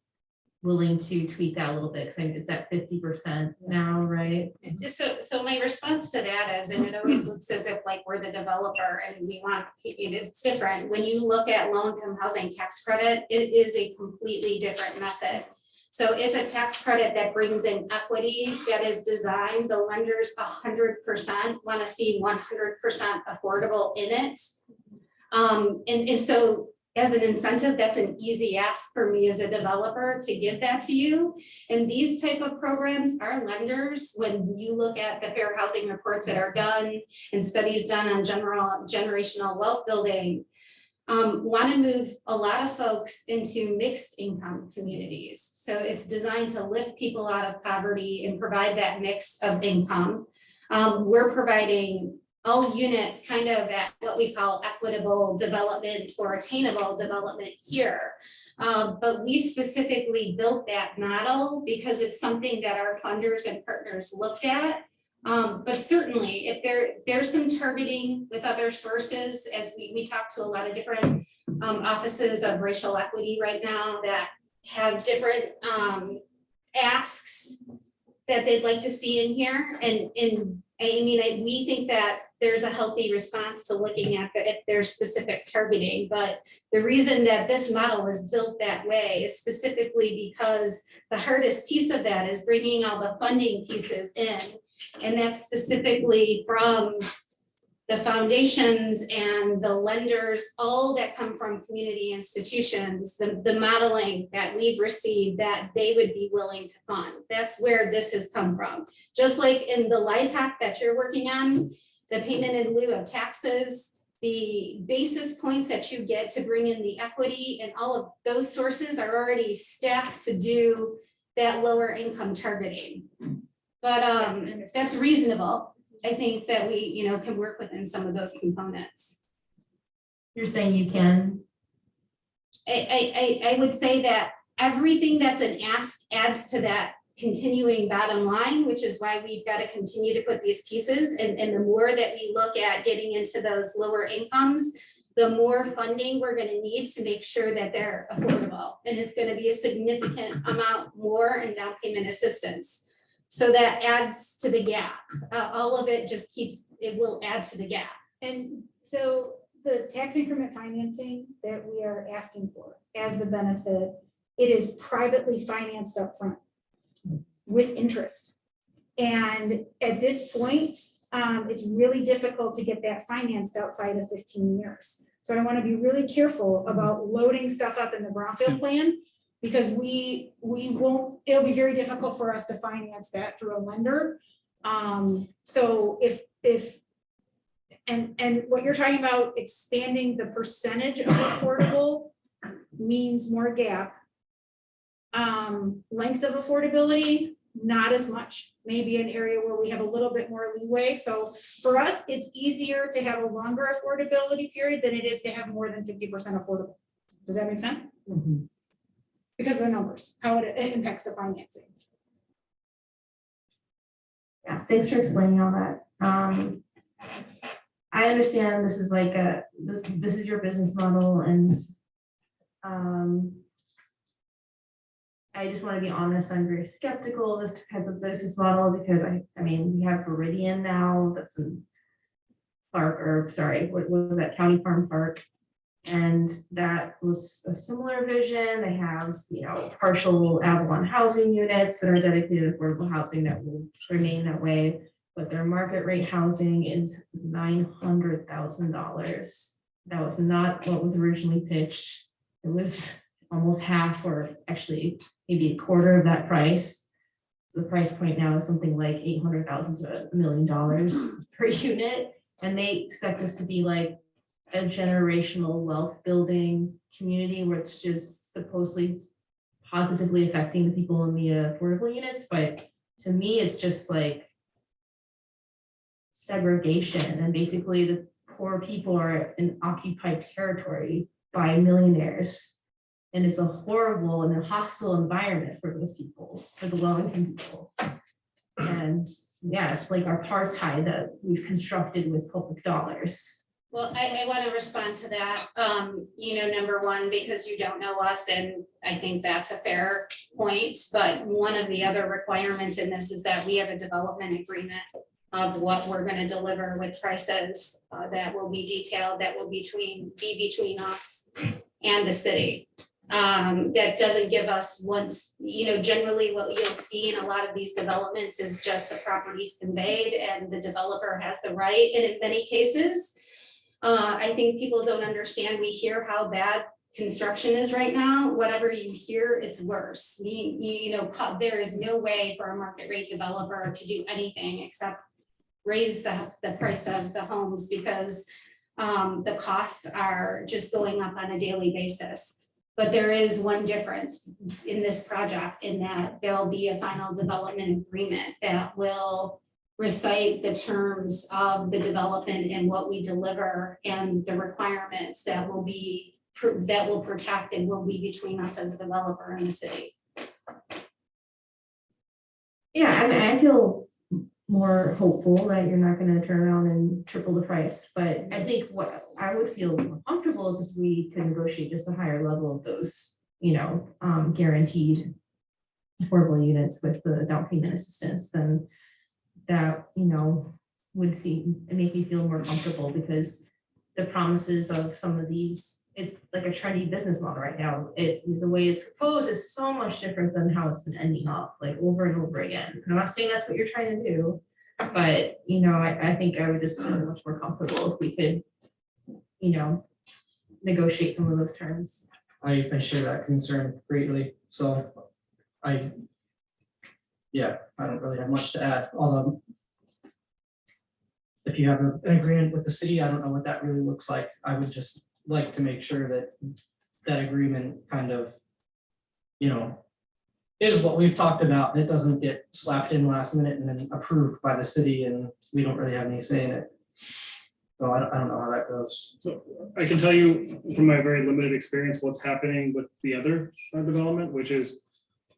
willing to tweak that a little bit, because it's at 50% now, right? So my response to that is, and it always looks as if like we're the developer and we want, it's different. When you look at low-income housing tax credit, it is a completely different method. So it's a tax credit that brings in equity that is designed, the lenders 100% want to see 100% affordable in it. And so as an incentive, that's an easy ask for me as a developer to give that to you. And these type of programs, our lenders, when you look at the fair housing reports that are done and studies done on generational wealth building, want to move a lot of folks into mixed income communities. So it's designed to lift people out of poverty and provide that mix of income. We're providing all units kind of at what we call equitable development or attainable development here. But we specifically built that model because it's something that our funders and partners looked at. But certainly if there's some targeting with other sources, as we talk to a lot of different offices of racial equity right now that have different asks that they'd like to see in here. And we think that there's a healthy response to looking at that if there's specific targeting. But the reason that this model is built that way is specifically because the hardest piece of that is bringing all the funding pieces in. And that's specifically from the foundations and the lenders, all that come from community institutions, the modeling that we've received that they would be willing to fund. That's where this has come from. Just like in the LIHTC that you're working on, the payment in lieu of taxes, the basis points that you get to bring in the equity, and all of those sources are already stacked to do that lower income targeting. But that's reasonable. I think that we, can work within some of those components. You're saying you can? I would say that everything that's an ask adds to that continuing bottom line, which is why we've got to continue to put these pieces. And the more that we look at getting into those lower incomes, the more funding we're going to need to make sure that they're affordable. And it's going to be a significant amount more in down payment assistance. So that adds to the gap. All of it just it will add to the gap. And so the tax increment financing that we are asking for as the benefit, it is privately financed up front with interest. And at this point, it's really difficult to get that financed outside of 15 years. So I want to be really careful about loading stuff up in the brownfield plan, because we won't, it'll be very difficult for us to finance that through a lender. So and what you're talking about, expanding the percentage of affordable means more gap. Length of affordability, not as much, maybe an area where we have a little bit more leeway. So for us, it's easier to have a longer affordability period than it is to have more than 50% affordable. Does that make sense? Mm-hmm. Because of the numbers, how it impacts the financing. Yeah, thanks for explaining all that. I understand this is like this is your business model, and I just want to be honest, I'm very skeptical of this type of business model, because I mean, we have Viridian now, that's in Clark, or sorry, what was that, County Farm Park? And that was a similar vision. They have, partial Avalon housing units that are dedicated to affordable housing that will remain that way. But their market rate housing is $900,000. That was not what was originally pitched. It was almost half, or actually maybe a quarter of that price. So the price point now is something like $800,000 to $1 million per unit. And they expect us to be like a generational wealth building community, where it's just supposedly positively affecting the people in the affordable units. But to me, it's just like segregation, and basically the poor people are in occupied territory by millionaires. And it's a horrible and a hostile environment for those people, for the low-income people. And yeah, it's like apartheid that we've constructed with public dollars. Well, I want to respond to that, number one, because you don't know us, and I think that's a fair point. But one of the other requirements in this is that we have a development agreement of what we're going to deliver with prices that will be detailed, that will be between us and the city. That doesn't give us generally what you'll see in a lot of these developments is just the property's conveyed and the developer has the right, and in many cases, I think people don't understand. We hear how bad construction is right now. Whatever you hear, it's worse. There is no way for a market rate developer to do anything except raise the price of the homes because the costs are just going up on a daily basis. But there is one difference in this project in that there'll be a final development agreement that will recite the terms of the development and what we deliver and the requirements that will protect and will be between us as a developer and the city. Yeah, I mean, I feel more hopeful that you're not gonna turn around and triple the price, but I think what I would feel more comfortable is if we could negotiate just a higher level of those, guaranteed affordable units with the down payment assistance, then that, would make me feel more comfortable because the promises of some of these, it's like a trendy business model right now. The way it's proposed is so much different than how it's been ending up, like over and over again. And I'm not saying that's what you're trying to do, but I think I would just feel much more comfortable if we could, negotiate some of those terms. I share that concern greatly, so I don't really have much to add, although if you have an agreement with the city, I don't know what that really looks like. I would just like to make sure that that agreement kind of, is what we've talked about, and it doesn't get slapped in last minute and then approved by the city, and we don't really have any say in it. So I don't know how that goes. So I can tell you from my very limited experience, what's happening with the other development, which is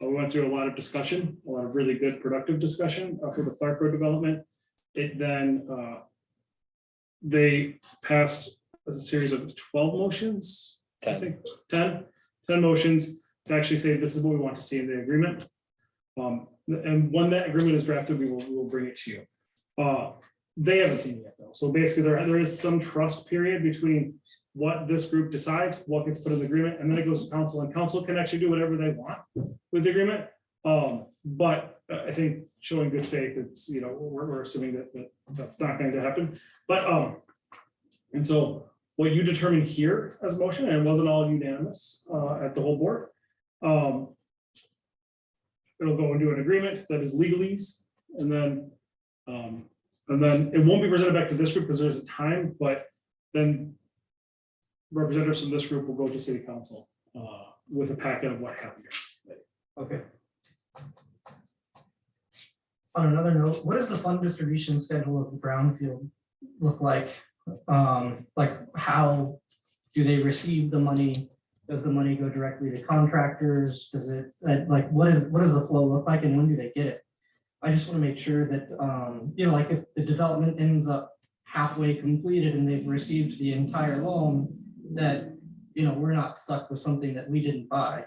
we went through a lot of discussion, a lot of really good productive discussion for the Clark Road development. It then, they passed a series of 12 motions, I 10. think 10 motions to actually say, this is what we want to see in the agreement. And when that agreement is drafted, we will bring it to you. They haven't seen it yet though. So basically there is some trust period between what this group decides, what gets put in the agreement, and then it goes to council, and council can actually do whatever they want with the agreement. But I think showing good faith, it's, we're assuming that that's not going to happen. But and so what you determine here as motion, and it wasn't all unanimous at the whole board, it'll go into an agreement that is legalese, and then it won't be presented back to this group because there's a time, but then representatives from this group will go to city council with a packet of what happened here. Okay. On another note, what does the fund distribution schedule of the brownfield look like? Like how do they receive the money? Does the money go directly to contractors? Does it what does the flow look like, and when do they get it? I just want to make sure that like if the development ends up halfway completed and they've received the entire loan, that we're not stuck with something that we didn't buy,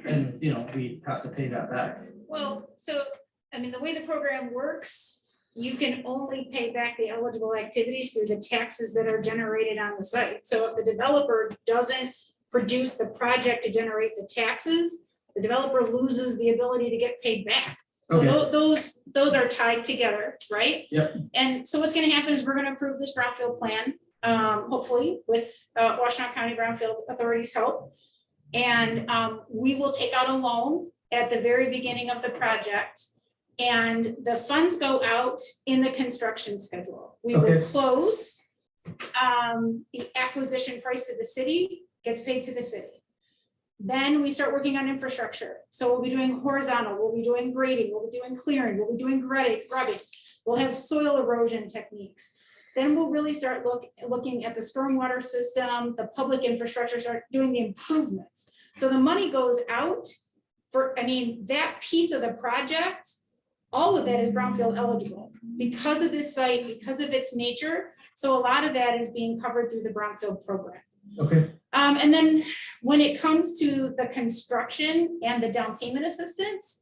and we have to pay that back. Well, so, the way the program works, you can only pay back the eligible activities through the taxes that are generated on the site. So if the developer doesn't produce the project to generate the taxes, the developer loses the ability to get paid back. So those are tied together, right? Yep. And so what's gonna happen is we're gonna approve this brownfield plan, hopefully with Washtenaw County Brownfield Authority's help. And we will take out a loan at the very beginning of the project. And the funds go out in the construction schedule. We will close. The acquisition price to the city gets paid to the city. Then we start working on infrastructure. So we'll be doing horizontal, we'll be doing grading, we'll be doing clearing, we'll be doing grubbing. We'll have soil erosion techniques. Then we'll really start looking at the stormwater system, the public infrastructure, start doing the improvements. So the money goes out for, I mean, that piece of the project, all of that is brownfield eligible because of this site, because of its nature. So a lot of that is being covered through the brownfield program. Okay, And then when it comes to the construction and the down payment assistance,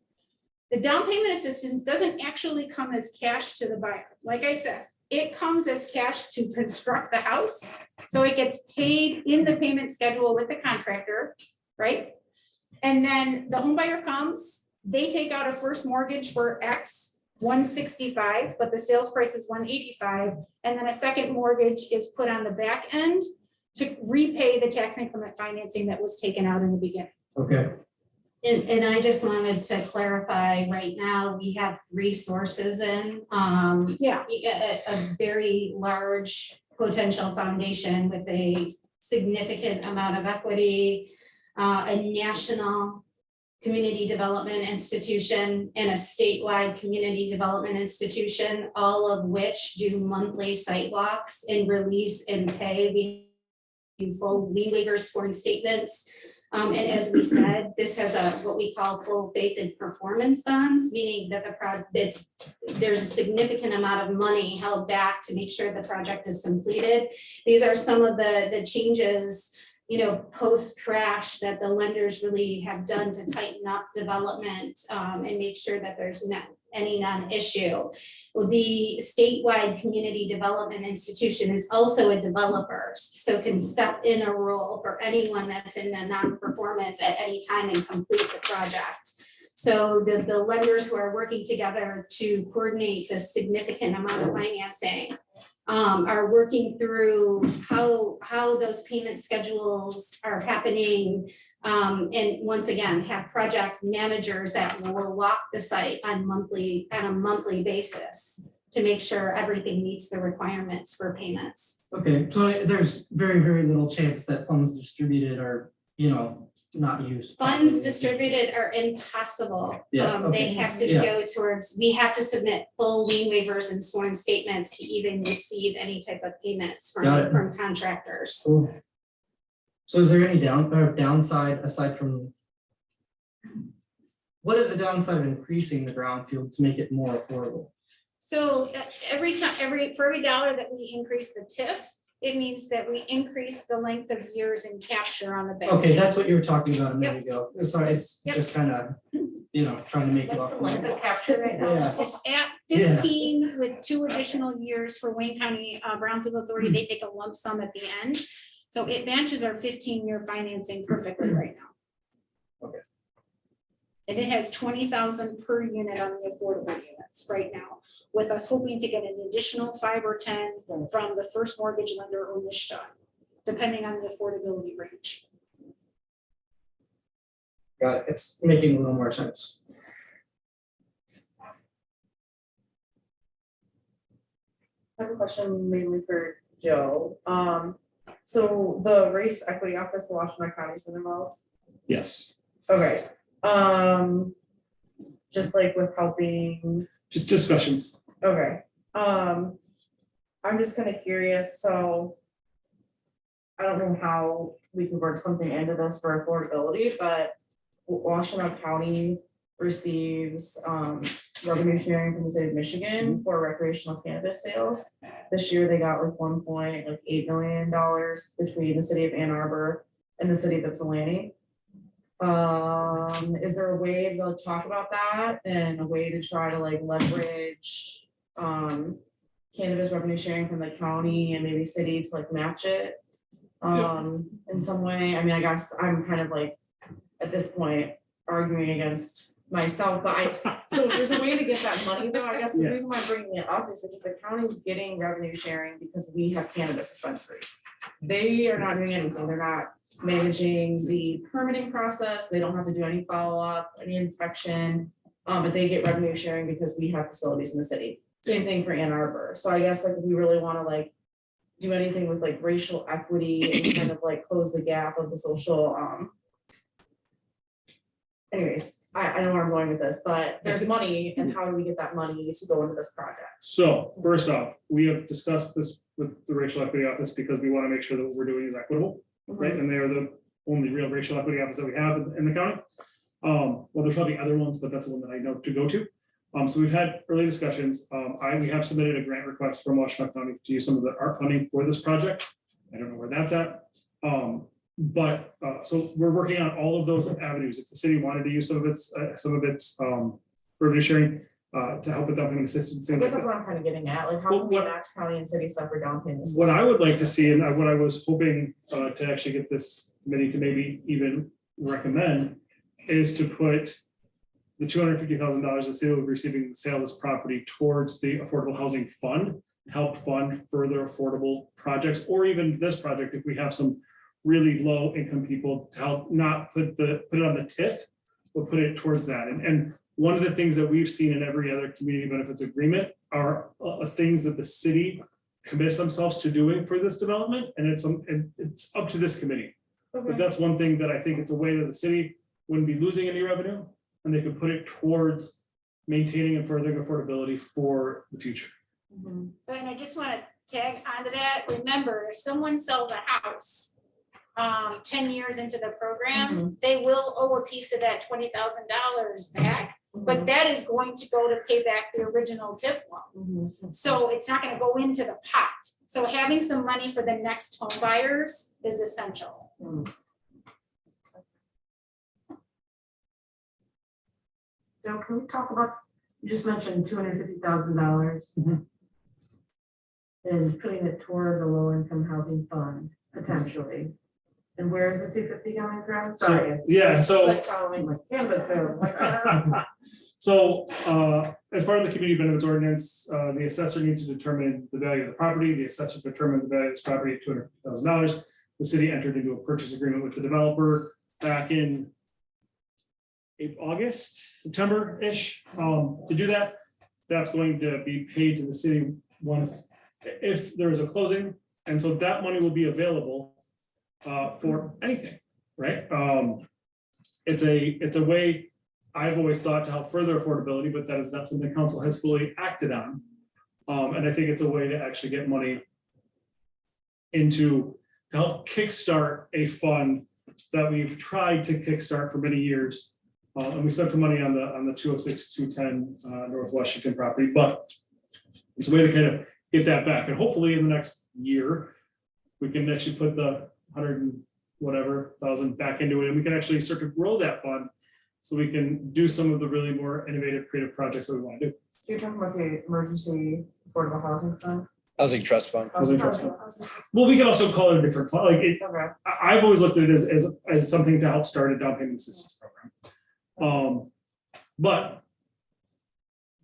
the down payment assistance doesn't actually come as cash to the buyer. Like I said, it comes as cash to construct the house. So it gets paid in the payment schedule with the contractor, right? And then the home buyer comes, they take out a first mortgage for X, 165, but the sales price is 185. And then a second mortgage is put on the back end to repay the tax increment financing that was taken out in the beginning. okay, And I just wanted to clarify, right now, we have 3 sources in, Yeah. a very large potential foundation with a significant amount of equity, a national community development institution and a statewide community development institution, all of which do monthly site walks and release and pay. We do full lien waivers, sworn statements. And as we said, this has a, what we call full faith and performance bonds, meaning that there's a significant amount of money held back to make sure the project is completed. These are some of the changes, you know, post-crash that the lenders really have done to tighten up development and make sure that there's not any non-issue. Well, the statewide community development institution is also a developer, so can step in a role for anyone that's in a non-performance at any time and complete the project. So the lenders who are working together to coordinate the significant amount of financing are working through how those payment schedules are happening. And once again, have project managers that will walk the site on a monthly basis to make sure everything meets the requirements for payments. okay, so there's very, very little chance that funds distributed are, you know, not used. Funds distributed are impossible. Yeah, They okay. have to Yeah. go towards, we have to submit full lien waivers and sworn statements to even receive any type of payments Got it. from contractors. So is there any downside aside from? What is the downside of increasing the brownfield to make it more affordable? So for every dollar that we increase the TIF, it means that we increase the length of years in capture on the bank. Okay, that's what you were talking about a minute ago. Sorry, it's Yep. just kind of, you know, trying to make it What's off. the length of capture right now? Yeah. It's at Yeah. 15 with 2 additional years for Wayne County Brownfield Authority. They take a lump sum at the end. So it matches our 15-year financing perfectly right now. Okay. And it has 20,000 per unit on the affordable units right now, with us hoping to get an additional 5 or 10 from the first mortgage lender or Mishta, depending on the affordability range. Got it. It's making a little more sense. I have a question mainly for Joe. So the race equity office for Washington County is involved? Yes, Okay, just like with helping, just discussions. okay, I'm just kind of curious, so. I don't know how we can work something into this for affordability, but Washington County receives revenue sharing from the state of Michigan for recreational cannabis sales. This year, they got like $1.8 million between the city of Ann Arbor and the city of Ypsilanti. Is there a way to talk about that and a way to try to like leverage cannabis revenue sharing from the county and maybe city to like match it in some way? I mean, I guess I'm kind of like at this point arguing against myself, but so there's a way to get that money though. I guess the reason why I'm bringing it up is because the county's getting revenue sharing because we have cannabis dispensaries. They are not doing anything. They're not managing the permitting process. They don't have to do any follow-up, any inspection, but they get revenue sharing because we have facilities in the city. Same thing for Ann Arbor. So I guess like if we really want to like do anything with like racial equity and kind of like close the gap of the social, anyways, I know where I'm going with this, but there's money, and how do we get that money to go into this project? So first off, we have discussed this with the racial equity office because we want to make sure that what we're doing is equitable, right? And they are the only real racial equity office that we have in the county. Well, there's probably other ones, but that's the one that I know to go to. So we've had early discussions. We have submitted a grant request from Washtenaw County to use some of the art funding for this project. I don't know where that's at. So we're working on all of those avenues. If the city wanted to use some of its revenue sharing to help with down payment assistance. I things guess like that's what I'm kind of getting at, like, how Well, can we what- match county and city stuff for down payment? What I would like to see, and assistance? what I was hoping to actually get this committee to maybe even recommend, is to put the $250,000 the city will be receiving the sale of this property towards the Affordable Housing Fund, help fund further affordable projects, or even this project, if we have some really low income people, to help not put it on the TIF, but put it towards that. And one of the things that we've seen in every other community benefits agreement are things that the city commits themselves to doing for this development, and it's up to this committee. But that's one thing that I think it's a way that the city wouldn't be losing any revenue, and they could put it towards maintaining and furthering affordability for the future. So, and I just want to tag onto that, remember, if someone sells a house 10 years into the program, they will owe a piece of that $20,000 back, but that is going to go to pay back the original TIF loan. So it's not going to go into the pot. So having some money for the next home buyers is essential. Joe, can we talk about, you just mentioned $250,000. And putting it toward the low income housing fund potentially. And where is the 250 coming from? Sorry. it's- yeah, so- Like following my canvas there. Like, So, as part of the community benefits ordinance, the assessor needs to determine the value of the property. The assessors determined the value of this property at $250,000. The city entered into a purchase agreement with the developer back in August, September-ish, to do that. That's going to be paid to the city once, if there is a closing. And so that money will be available for anything, right? It's a way I've always thought to help further affordability, but that is not something council has fully acted on. And I think it's a way to actually get money to help kickstart a fund that we've tried to kickstart for many years. And we spent some money on the 206, 210 North Washington property, but it's a way to kind of get that back. And hopefully in the next year, we can actually put the 100 and whatever thousand back into it, and we can actually start to grow that fund so we can do some of the really more innovative, creative projects that we want to do. So you're talking about the emergency affordable housing fund? Housing trust fund. Housing trust fund. Well, we can also call it a different fund. Like Okay. I've always looked at it as something to help start a down payment assistance program. But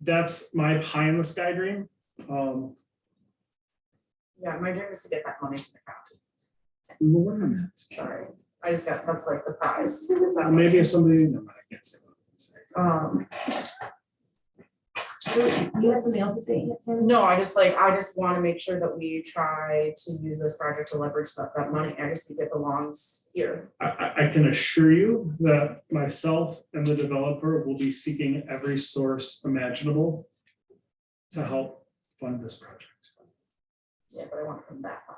that's my pie in the sky dream. Yeah, my dream is to get that money from the county. Sorry. I just got, that's like the prize. Is that Maybe if somebody, no, I can't say. You have something else to say? No, I just want to make sure that we try to use this project to leverage that money. I just think it belongs here. I can assure you that myself and the developer will be seeking every source imaginable to help fund this project. Yeah, but I want it from that pot.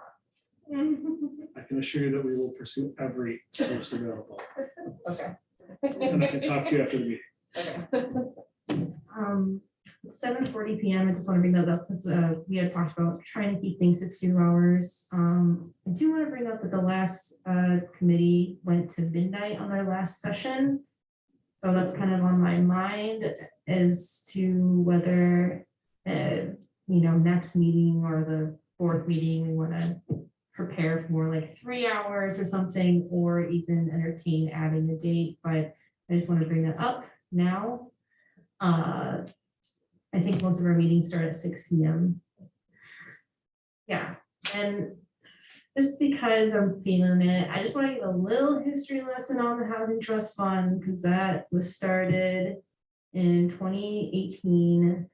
I can assure you that we will pursue every source available. Okay. And I can talk to you after the meeting. Okay. 7:40 p.m. I just want to bring that up because we had talked about trying to keep things at 2 hours. I do want to bring up that the last committee went to midnight on their last session. So that's kind of on my mind as to whether, next meeting or the fourth meeting, we want to prepare for more like 3 hours or something, or even entertain adding a date. But I just want to bring that up now. I think most of our meetings start at 6 p.m. Yeah, and just because I'm feeling it, I just want to give a little history lesson on the Housing Trust Fund, because that was started in 2018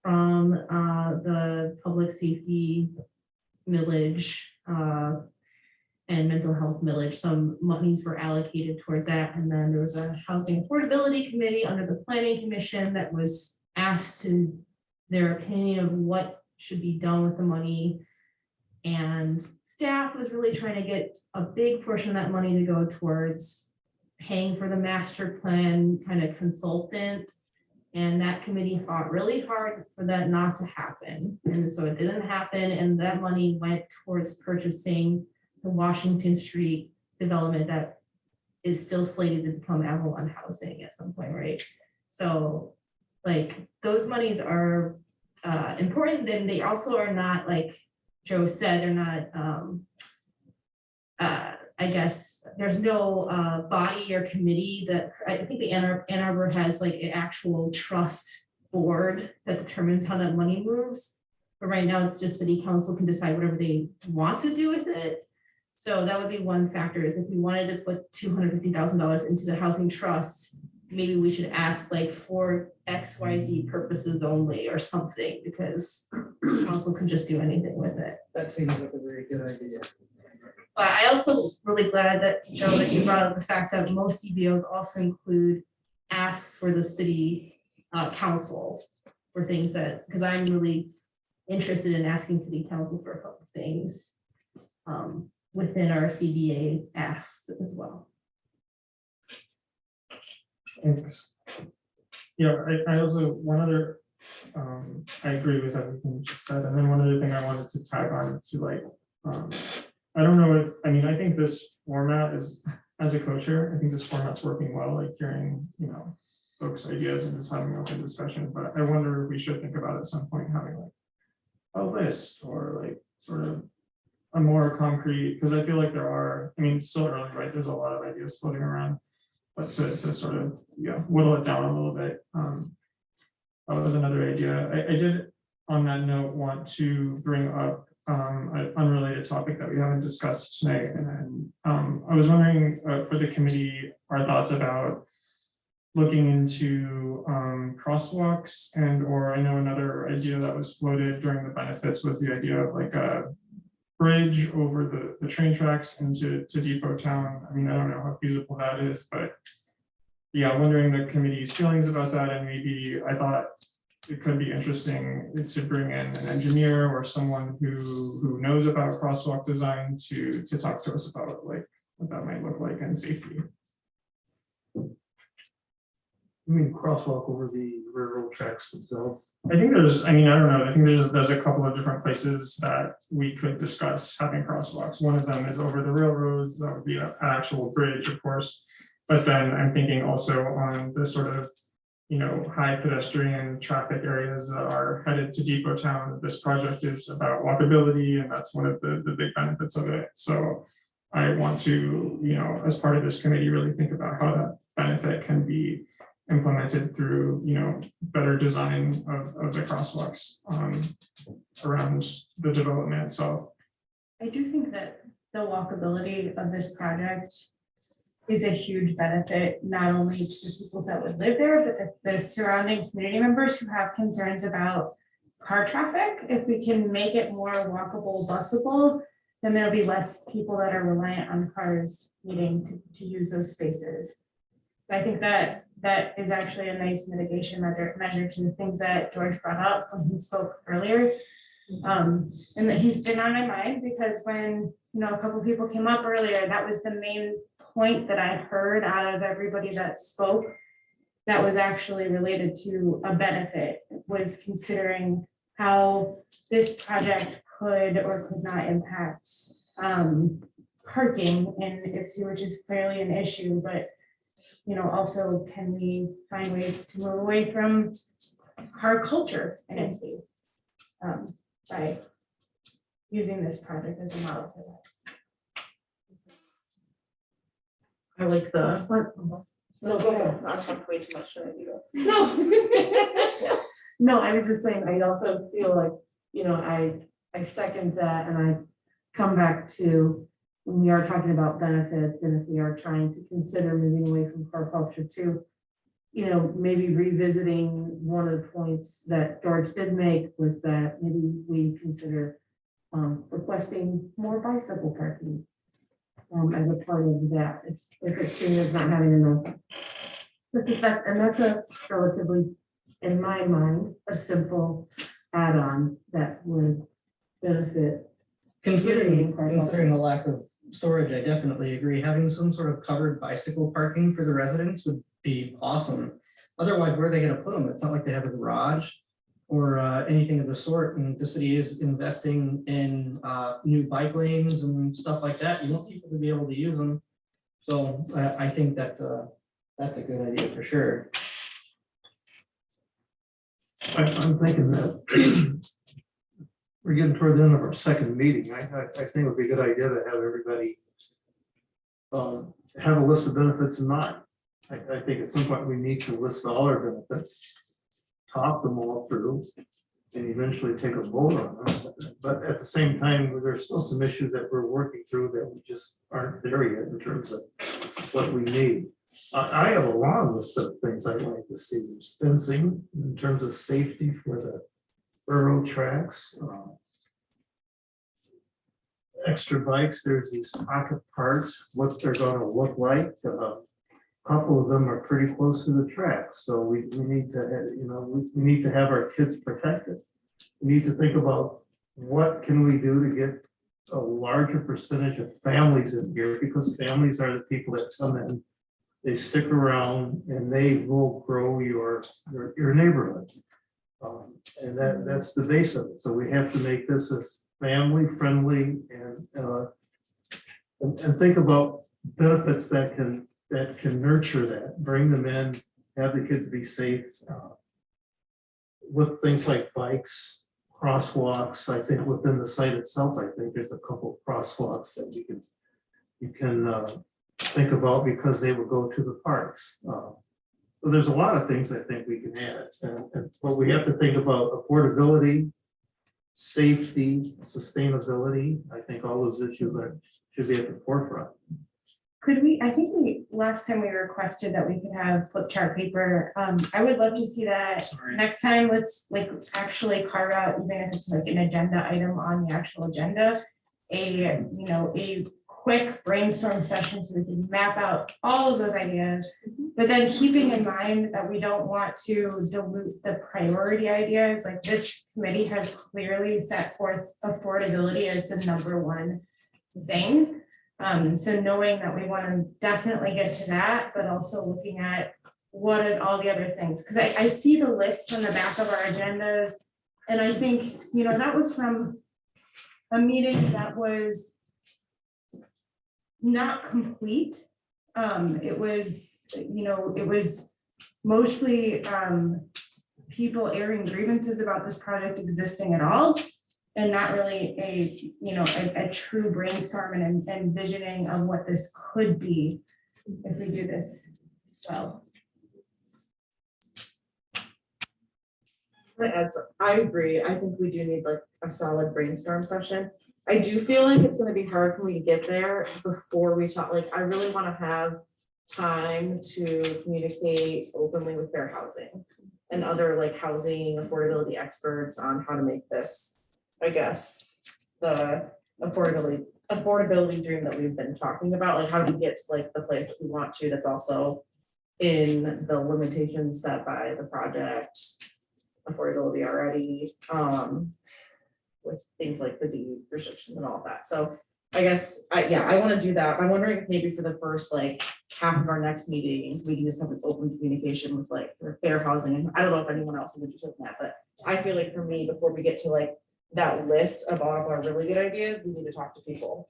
from the public safety millage and mental health millage. Some monies were allocated towards that, and then there was a housing affordability committee under the planning commission that was asked to their opinion of what should be done with the money. And staff was really trying to get a big portion of that money to go towards paying for the master plan kind of consultant. And that committee fought really hard for that not to happen. And so it didn't happen. And that money went towards purchasing the Washington Street development that is still slated to become Avalon Housing at some point, right? So like those monies are important, then they also are not, like Joe said, they're not, I guess, there's no body or committee that, I think the Ann Arbor has like an actual trust board that determines how that money moves. But right now it's just city council can decide whatever they want to do with it. So that would be one factor. If we wanted to put $250,000 into the housing trust, maybe we should ask like for XYZ purposes only or something, because council can just do anything with it. That seems like a very good idea. But I also really glad that, Joe, that you brought up the fact that most CBOs also include asks for the city council for things that, because I'm really interested in asking city council for a couple of things within our CBA asks as well. Thanks. Yeah, I also, one other, I agree with everything you just said, and then one other thing I wanted to tag on to, like, I don't know if, I mean, I think this format is, as a co-chair, I think this format's working well, like hearing, you know, folks' ideas and just having an open discussion, but I wonder if we should think about at some point having like a list or like sort of a more concrete, because I feel like there are, I mean, it's still early, right? There's a lot of ideas floating around, but to sort of, yeah, whittle it down a little bit. That was another idea. I did, on that note, want to bring up an unrelated topic that we haven't discussed tonight. And I was wondering for the committee, our thoughts about looking into crosswalks, and or I know another idea that was floated during the benefits was the idea of like a bridge over the train tracks into Depot Town. I mean, I don't know how feasible that is, but yeah, I'm wondering the committee's feelings about that. And maybe I thought it could be interesting to bring in an engineer or someone who knows about crosswalk design to talk to us about like what that might look like and safety. You mean crosswalk over the railroad tracks themselves? I think there's, I mean, I don't know, I think there's a couple of different places that we could discuss having crosswalks. One of them is over the railroads, that would be an actual bridge, of course. But then I'm thinking also on the sort of, you know, high pedestrian traffic areas that are headed to Depot Town. This project is about walkability, and that's one of the big benefits of it. So I want to, you know, as part of this committee, really think about how that benefit can be implemented through, you know, better design of the crosswalks around the development itself. I do think that the walkability of this project is a huge benefit, not only to the people that would live there, but the surrounding community members who have concerns about car traffic. If we can make it more walkable, busable, then there'll be less people that are reliant on cars needing to use those spaces. I think that is actually a nice mitigation measure to the things that George brought up when he spoke earlier. And that he's been on my mind, because when, you know, a couple of people came up earlier, that was the main point that I heard out of everybody that spoke that was actually related to a benefit, was considering how this project could or could not impact parking in Ipsy, which is clearly an issue, but you know, also can we find ways to move away from car culture in Ipsy by using this project as a model for that. I like the. No, go ahead. I'll talk way too much. No. No, I was just saying, I also feel like, you know, I second that, and I come back to when we are talking about benefits, and if we are trying to consider moving away from car culture too, you know, maybe revisiting one of the points that George did make was that maybe we consider requesting more bicycle parking as a part of that. If it's seen as not having enough. And that's a relatively, in my mind, a simple add-on that would benefit Considering the lack of storage, I definitely agree. Having some sort of covered bicycle parking for the residents would be awesome. Otherwise, where are they gonna put them? It's not like they have a garage or anything of the sort, and the city is investing in new bike lanes and stuff like that. You want people to be able to use them. So I think that's a good idea for sure. I'm thinking that we're getting toward the end of our second meeting. I think it would be a good idea to have everybody have a list of benefits in mind. I think at some point we need to list all our benefits, talk them all through, and eventually take a vote on them. But at the same time, there's still some issues that we're working through that we just aren't there yet in terms of what we need. I have a long list of things I'd like to see. Fencing in terms of safety for the railroad tracks. Extra bikes, there's these pocket parks, what they're gonna look like. A couple of them are pretty close to the tracks, so we need to, we need to have our kids protected. We need to think about what can we do to get a larger percentage of families in here, because families are the people that come in, they stick around, and they will grow your neighborhood. And that's the base of it. So we have to make this as family friendly and think about benefits that can nurture that, bring them in, have the kids be safe with things like bikes, crosswalks. I think within the site itself, I think there's a couple of crosswalks that you can think about, because they will go to the parks. So there's a lot of things I think we can add, but we have to think about affordability, safety, sustainability. I think all those issues should be at the forefront. Could we, I think last time we requested that we could have flip chart paper. I would love to see that next time. Let's actually carve out, even if it's like an agenda item on the actual agenda, a quick brainstorm session so we can map out all of those ideas, but then keeping in mind that we don't want to dilute the priority ideas. Like, this committee has clearly set forth affordability as the #1 thing. So knowing that we want to definitely get to that, but also looking at what are all the other things, because I see the list on the back of our agendas, and I think, that was from a meeting that was not complete. It was, it was mostly people airing grievances about this project existing at all, and not really a true brainstorm and envisioning of what this could be if we do this well. I agree. I think we do need like a solid brainstorm session. I do feel like it's gonna be hard for me to get there before we talk. Like, I really want to have time to communicate openly with fair housing and other like housing affordability experts on how to make this, I guess, the affordability dream that we've been talking about. Like, how do we get to like the place that we want to, that's also in the limitations set by the project affordability already, with things like the deed restrictions and all of that. So I guess, I want to do that. I'm wondering if maybe for the first like half of our next meeting, we can just have an open communication with like fair housing. And I don't know if anyone else is interested in that, but I feel like for me, before we get to like that list of all of our really good ideas, we need to talk to people.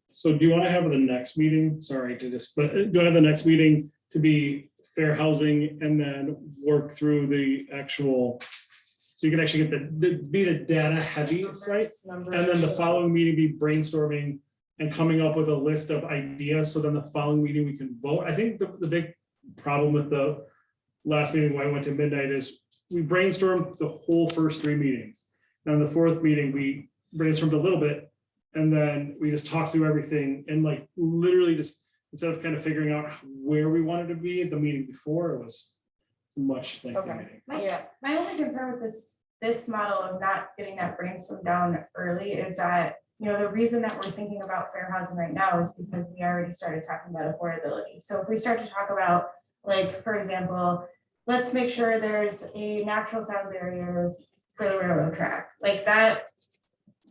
So do you want to have the next meeting? Sorry to just, but do you want to have the next meeting to be fair housing and then work through the actual, so you can actually get the data heavy site, and then the following meeting be brainstorming and coming up with a list of ideas. So then the following meeting we can vote. I think the big problem with the last meeting when I went to midnight is we brainstormed the whole first 3 meetings. And the 4th meeting, we brainstormed a little bit, and then we just talked through everything, and like literally just, instead of kind of figuring out where we wanted to be at the meeting before, it was much like the meeting. My only concern with this model of not getting that brainstorm down early is that, the reason that we're thinking about fair housing right now is because we already started talking about affordability. So if we start to talk about, like, for example, let's make sure there's a natural sound barrier for the railroad track, like that,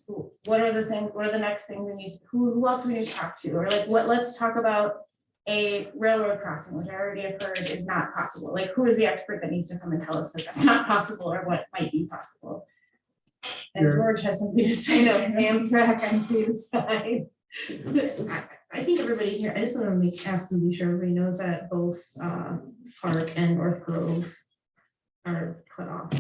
what are the things, what are the next things we need, who else do we need to talk to? Or like, let's talk about a railroad crossing, which I already have heard is not possible. Like, who is the expert that needs to come and tell us that that's not possible or what might be possible? And Sure. George has something to say. I know, Amtrak on the side. I think everybody here, I just want to make absolutely sure everybody knows that both Park and North Grove are cut off.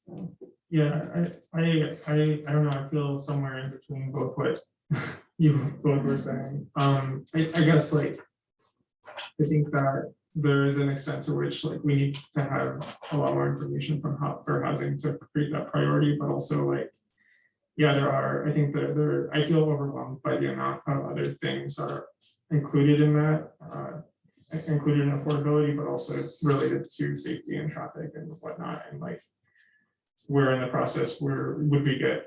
So, Yeah, I don't know, I feel somewhere in between both what you both were saying. I guess like, I think that there is an extent to which like we need to have a lot more information from for housing to create that priority, but also like, yeah, I think that I feel overwhelmed by the amount of other things that are included in that, included in affordability, but also related to safety and traffic and whatnot, and like, we're in the process where would we get,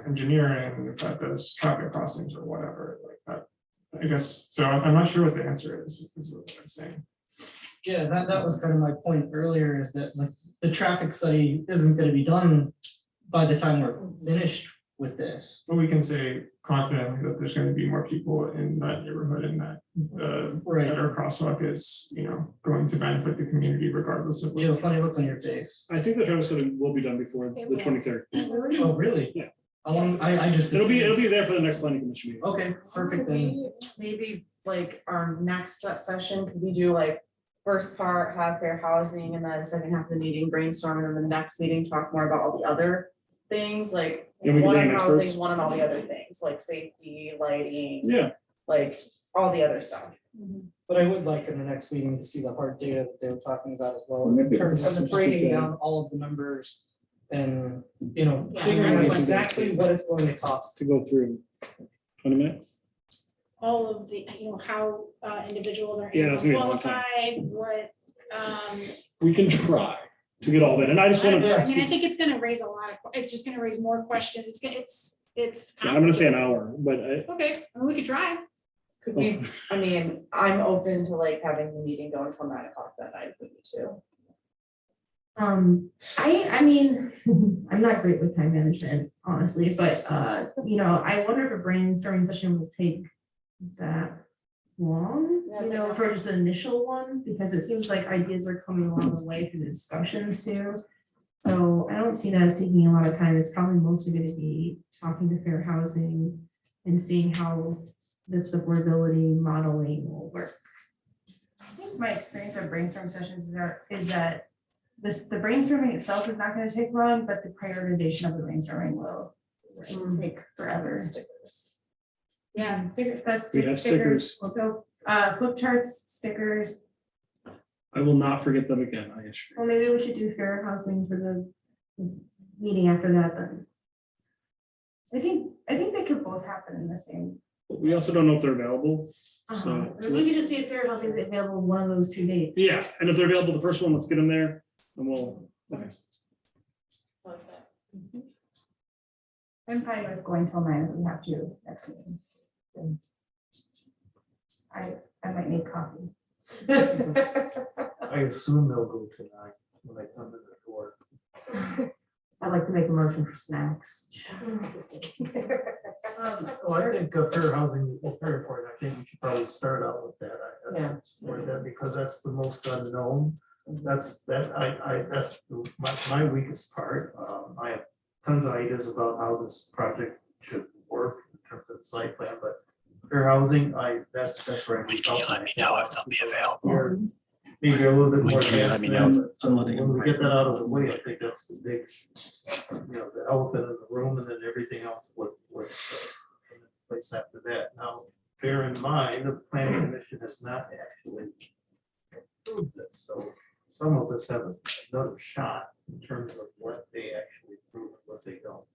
engineering, if that does traffic crossings or whatever, like that. I guess, so I'm not sure what the answer is what I'm saying. Yeah, that was kind of my point earlier, is that like the traffic study isn't gonna be done by the time we're finished with this. But we can say confidently that there's gonna be more people in that neighborhood and that Right. that our crosswalk is, going to benefit the community regardless of. You have a funny look on your face. I think the traffic study will be done before It the will. 23rd. Oh, really? Yeah. How long, I just. It'll be there for the next planning commission meeting. Okay, perfect then. Maybe like our next session, could we do like first part, have fair housing, and then second half of the meeting brainstorm, and then the next meeting, talk more about all the other things, like Yeah, we can one bring on in housing, experts. one on all the other things, like safety, lighting, Yeah, like all the other stuff. But I would like in the next meeting to see the hard data that they were talking about as well, Maybe in terms this of is breaking just, down all of the numbers. And, Yeah, figuring out I would- exactly what it's going to cost. to go through 20 minutes. All of the, how individuals are Yeah, it's gonna be a long qualified, what, We can try to get all that. And I just I don't want know, I to, mean, I think it's gonna raise a lot of, it's just gonna raise more questions, it's. I'm going to say an hour, but Okay, I mean, we could try. Could we, I mean, I'm open to like having the meeting going until 9 o'clock that night, if we need to. I mean, I'm not great with time management, honestly, but, I wonder if a brainstorming session will take that long, for just an initial one, because it seems like ideas are coming along the way through the discussions too. So I don't see that as taking a lot of time. It's probably mostly going to be talking to fair housing and seeing how this affordability modeling will work. I think my experience of brainstorm sessions is that the brainstorming itself is not gonna take long, but the prioritization of the brainstorming will take forever. Stickers. Yeah, That's We have stickers. So, flip charts, stickers. I will not forget them again, I assure Well, maybe we should do fair housing for the meeting after that then. I think they could both happen in the same. you. We also don't know if they're available. Uh-huh. So, We could just see if fair housing is available one of those 2 dates. yeah, and if they're available, the first one, let's get them there and we'll, okay. I'm fine with going till 9 if we have to next meeting. I might need coffee. I assume they'll go tonight when they come to the door. I'd like to make a motion for snacks. Well, I think fair housing is very important. I think we should probably start out with that. Yeah. Support that because that's the most unknown. That's my weakest part. I have tons of ideas about how this project should work in terms of the site plan, but fair housing, that's where I need help. let me know if they'll be available? Maybe a little bit more. Can you let advanced me than know? that. So when we get that out of the way, I think that's the big, the elephant in the room, and then everything else would place after that. Now, bear in mind, the planning commission has not actually approved this, so some of us have another shot in terms of what they actually approve and what they don't.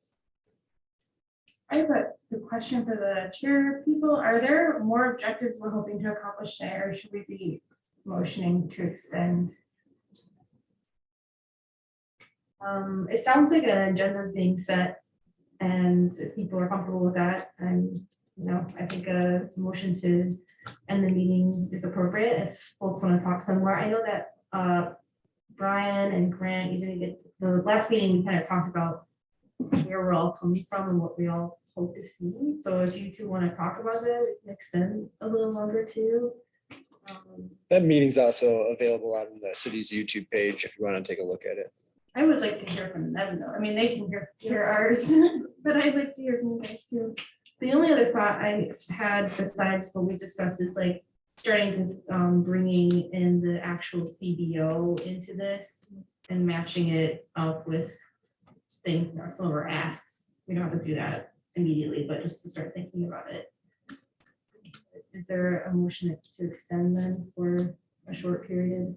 I have a question for the chair people. Are there more objectives we're hoping to accomplish today, or should we be motioning to extend? It sounds like an agenda is being set and if people are comfortable with that, and, I think a motion to end the meeting is appropriate if folks want to talk somewhere. I know that Brian and Grant, the last meeting, we kind of talked about where we're all coming from and what we all hope to see. So if you two want to talk about it, we can extend a little longer too. That meeting's also available on the city's YouTube page if you want to take a look at it. I would like to hear from them though. I mean, they can hear ours, but I'd like to hear from you guys too. The only other thought I had besides what we discussed is like starting to bringing in the actual CBO into this and matching it up with things, some of our asks. We don't have to do that immediately, but just to start thinking about it. Is there a motion to extend them for a short period?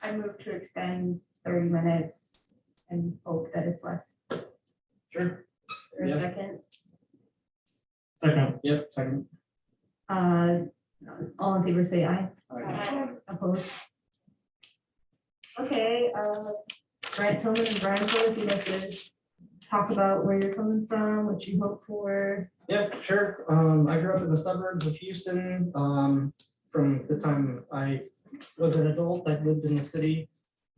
I move to extend 30 minutes and hope that it's less. Sure. For a Yeah. second. Second. Yep, second. All in favor, say aye. Aye. Opposed? Okay, Brent Tillman and Brian Tillman, if you guys could talk about where you're coming from, what you hope for. Yeah, sure. I grew up in the suburbs of Houston. From the time I was an adult, I've lived in the city.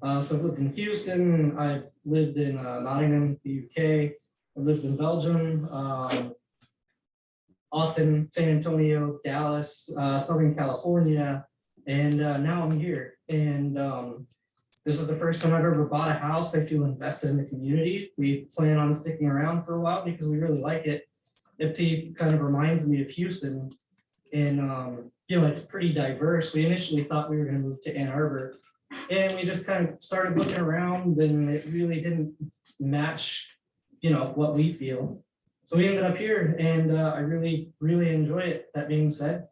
So I've lived in Houston, I've lived in Nottingham, the UK, I've lived in Belgium, Austin, San Antonio, Dallas, Southern California, and now I'm here. And this is the first time I've ever bought a house. I feel invested in the community. We plan on sticking around for a while because we really like it. Ipty kind of reminds me of Houston, and you know, it's pretty diverse. We initially thought we were going to move to Ann Arbor, and we just kind of started looking around, and it really didn't match, you know, what we feel. So we ended up here, and I really enjoy it. That being said,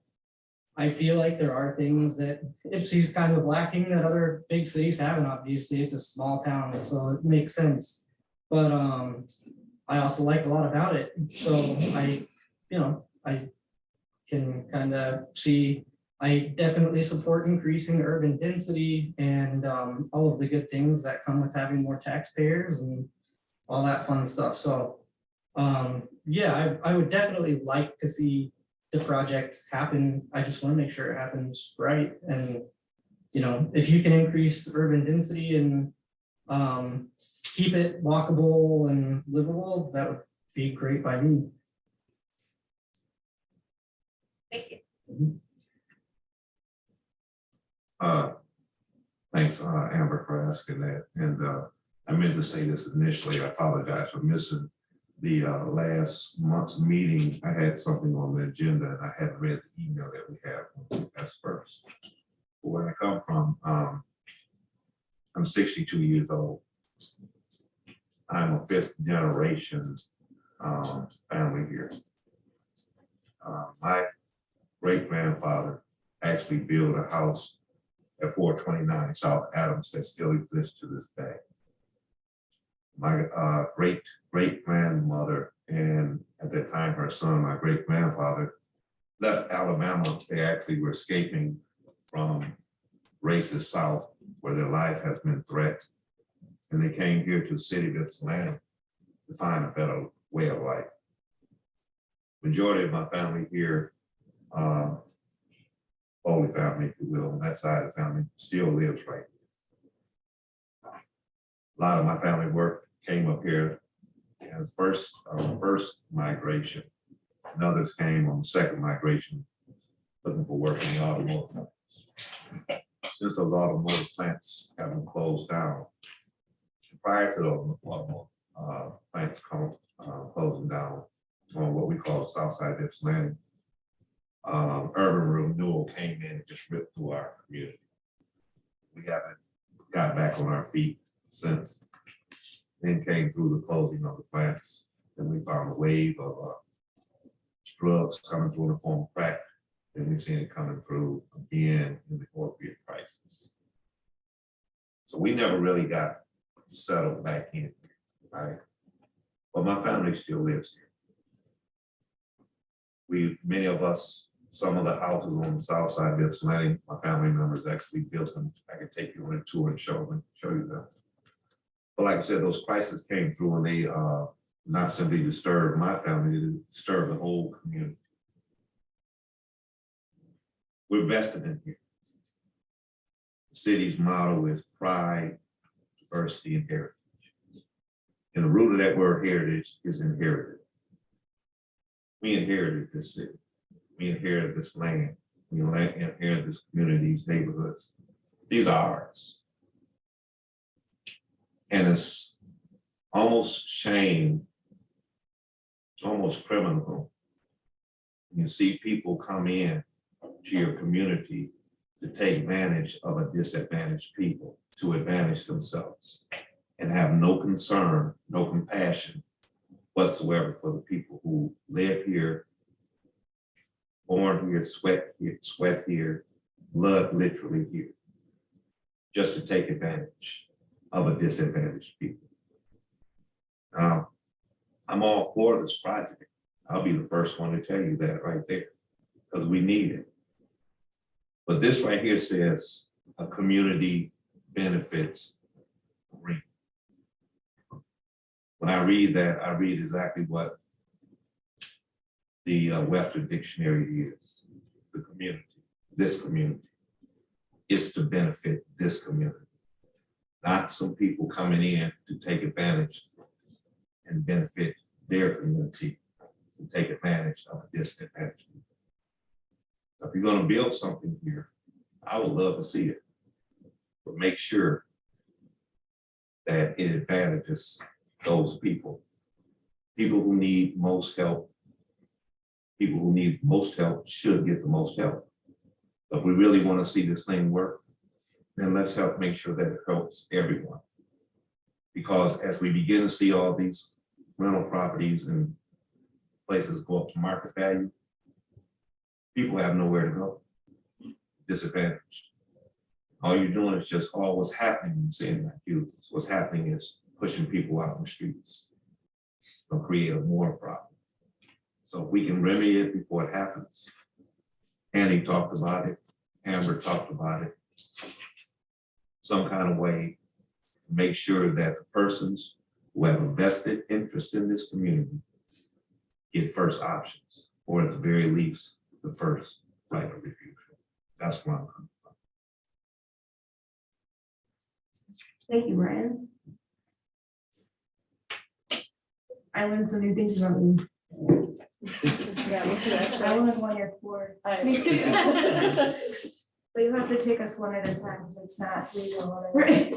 I feel like there are things that Ipsy's kind of lacking that other big cities have, and obviously it's a small town, so it makes sense. But I also like a lot about it. So I can kind of see, I definitely support increasing urban density and all of the good things that come with having more taxpayers and all that fun stuff. So yeah, I would definitely like to see the project happen. I just want to make sure it happens right. And, you know, if you can increase urban density and keep it walkable and livable, that would be great by me. Thank you. Thanks, Amber, for asking that. And I meant to say this initially. I apologize for missing the last month's meeting. I had something on the agenda and I hadn't read the email that we have. That's first. Where I come from, I'm 62 years old. I'm a fifth generation family here. My great grandfather actually built a house at 429 South Adams that still exists to this day. My great grandmother, and at that time her son, my great grandfather, left Alabama. They actually were escaping from racist South where their life has been threatened. And they came here to the city of Ypsilanti to find a better way of life. Majority of my family here, Foley family, if you will, on that side of the family still lives right here. A lot of my family work came up here as first migration, and others came on the second migration looking for work in the automotive plants. Since those automotive plants have been closed down, prior to those automotive plants closing down on what we call the south side of Ypsilanti, urban renewal came in and just ripped through our community. We haven't got back on our feet since. Then came through the closing of the plants. Then we found a wave of drugs coming through in the form of crack. Then we've seen it coming through again in the opiate crisis. So we never really got settled back in, right? But my family still lives here. Many of us, some of the houses on the south side of Ypsilanti, my family members actually built them. I can take you on a tour and show you them. But like I said, those crises came through and they not simply disturbed my family, they disturbed the whole community. We're vested in here. The city's motto is pride, diversity, and heritage. And the root of that word heritage is inherited. We inherited this city. We inherited this land. We inherited this community, these neighborhoods. These are ours. And it's almost shame, it's almost criminal. You see people come in to your community to take advantage of a disadvantaged people, to advantage themselves, and have no concern, no compassion whatsoever for the people who live here, born here, sweat here, blood literally here, just to take advantage of a disadvantaged people. Now, I'm all for this project. I'll be the first one to tell you that right there, because we need it. But this right here says a community benefits agreement. When I read that, I read exactly what the Webster Dictionary is. The community, this community, is to benefit this community, not some people coming in to take advantage and benefit their community, to take advantage of a disadvantaged people. If you're going to build something here, I would love to see it, but make sure that it advantages those people who need most help. People who need most help should get the most help. If we really want to see this thing work, then let's help make sure that it helps everyone. Because as we begin to see all these rental properties and places go up to market value, people have nowhere to go, disadvantaged. All you're doing is just all what's happening in San Matthews. What's happening is pushing people out in the streets. It'll create a more problem. So if we can remedy it before it happens. Annie talked about it, Amber talked about it. Some kind of way to make sure that the persons who have a vested interest in this community get first options, or at the very least, the first right of refusal. That's where I'm coming from. Thank you, Brian. I learned some new things about you. Yeah, me too, I actually. will have one year for. Me too. But you have to take us one at a time, because it's not legal. Right.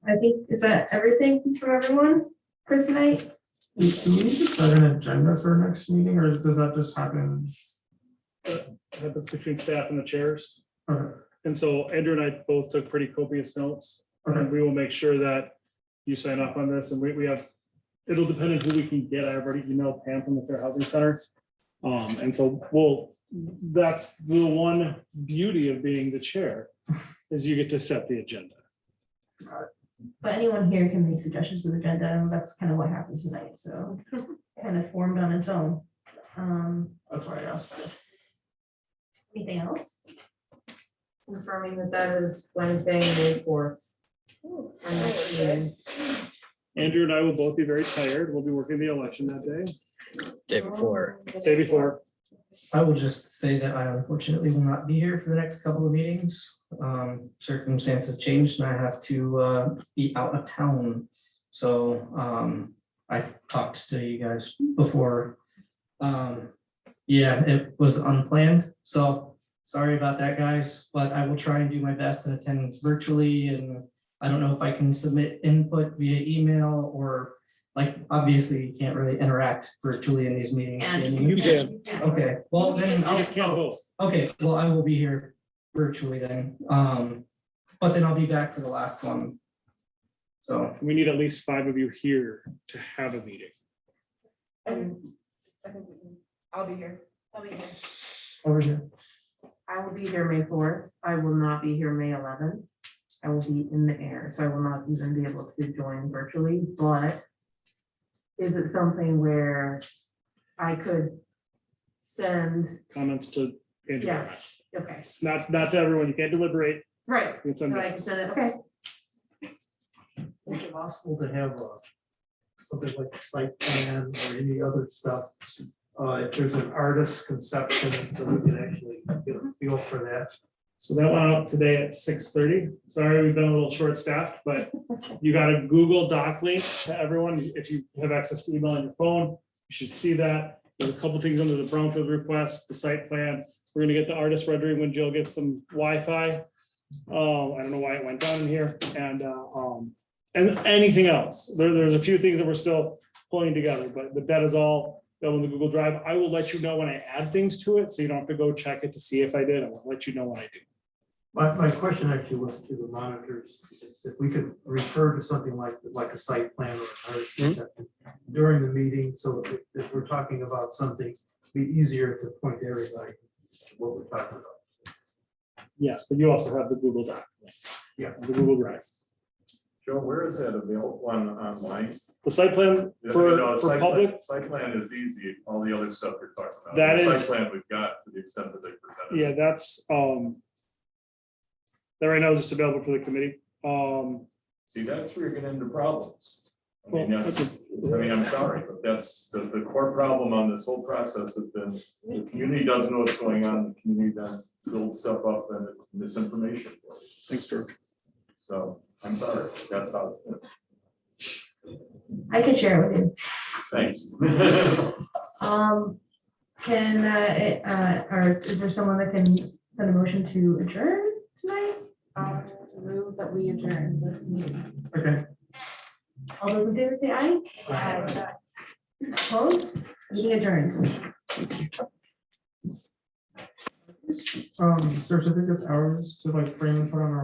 I think, is that everything for everyone for tonight? Do we need to set an agenda for next meeting, or does that just happen? Happens between staff and the chairs. Okay, And so Andrew and I both took pretty copious notes. Okay. And we will make sure that you sign off on this, and we have, it'll depend on who we can get. I've already emailed Pam from the Fair Housing Center. And so that's the one beauty of being the chair, is you get to set the agenda. But anyone here can make suggestions to the agenda, and that's kind of what happens tonight, so kind of formed on its own. that's why I asked. Anything else? Confirming that that is Wednesday, May 4th. Our next meeting. Andrew and I will both be very tired. We'll be working the election that day, Day before. day before. I will just say that I unfortunately will not be here for the next couple of meetings. Circumstances changed and I have to be out of town. So I talked to you guys before. Yeah, it was unplanned, so sorry about that, guys, but I will try and do my best and attend virtually, and I don't know if I can submit input via email or, like, obviously you can't really interact virtually in these meetings. You can. Okay, well, then You just can't vote. okay, well, I will be here virtually then. But then I'll be back for the last one. So, We need at least 5 of you here to have a meeting. I'll be here. Over here. I will be here May 4th. I will not be here May 11th. I will be in the air, so I will not even be able to join virtually, but is it something where I could send, Comments to Andrew. Yeah. okay, Not to everyone. You can't deliberate. right, It's on so I the- can send it, okay. Is it possible to have something like a site plan or any other stuff? If there's an artist's conception, so we can actually get a feel for that. So that went out today at 6:30. Sorry, we've been a little short-staffed, but you got a Google Doc link to everyone. If you have access to email on your phone, you should see that. There's a couple things under the brownfield request, the site plan. We're gonna get the artist rendering when Jill gets some Wi-Fi. I don't know why it went down in here, and anything else. There's a few things that we're still pulling together, but that is all in the Google Drive. I will let you know when I add things to it, so you don't have to go check it to see if I did. I will let you know when I do. My question actually was to the monitors, if we could refer to something like a site plan or an artist conception during the meeting, so if we're talking about something, it'd be easier to point to everybody what we're talking about. Yes, but you also have the Google Doc. Yeah. The Google Drive. Joe, where is that available online? The site plan for public, Site plan is easy, all the other stuff you're talking about. That The is- Site plan we've got to the extent that they presented. yeah, that's, that right now is just available for the committee. See, that's where you're getting into problems. I Well, mean, I'm sorry, but that's the core problem on this whole process has been, the community doesn't know what's going on, the community then builds stuff up and it's misinformation. Thanks, George. So, I'm sorry, that's how, I can share it with you. thanks. Or is there someone that can send a motion to adjourn tonight? Move that we adjourn this meeting. Okay. All those in favor say aye. Aye. Opposed? Meeting adjourned. Certificates, hours to like frame and put on our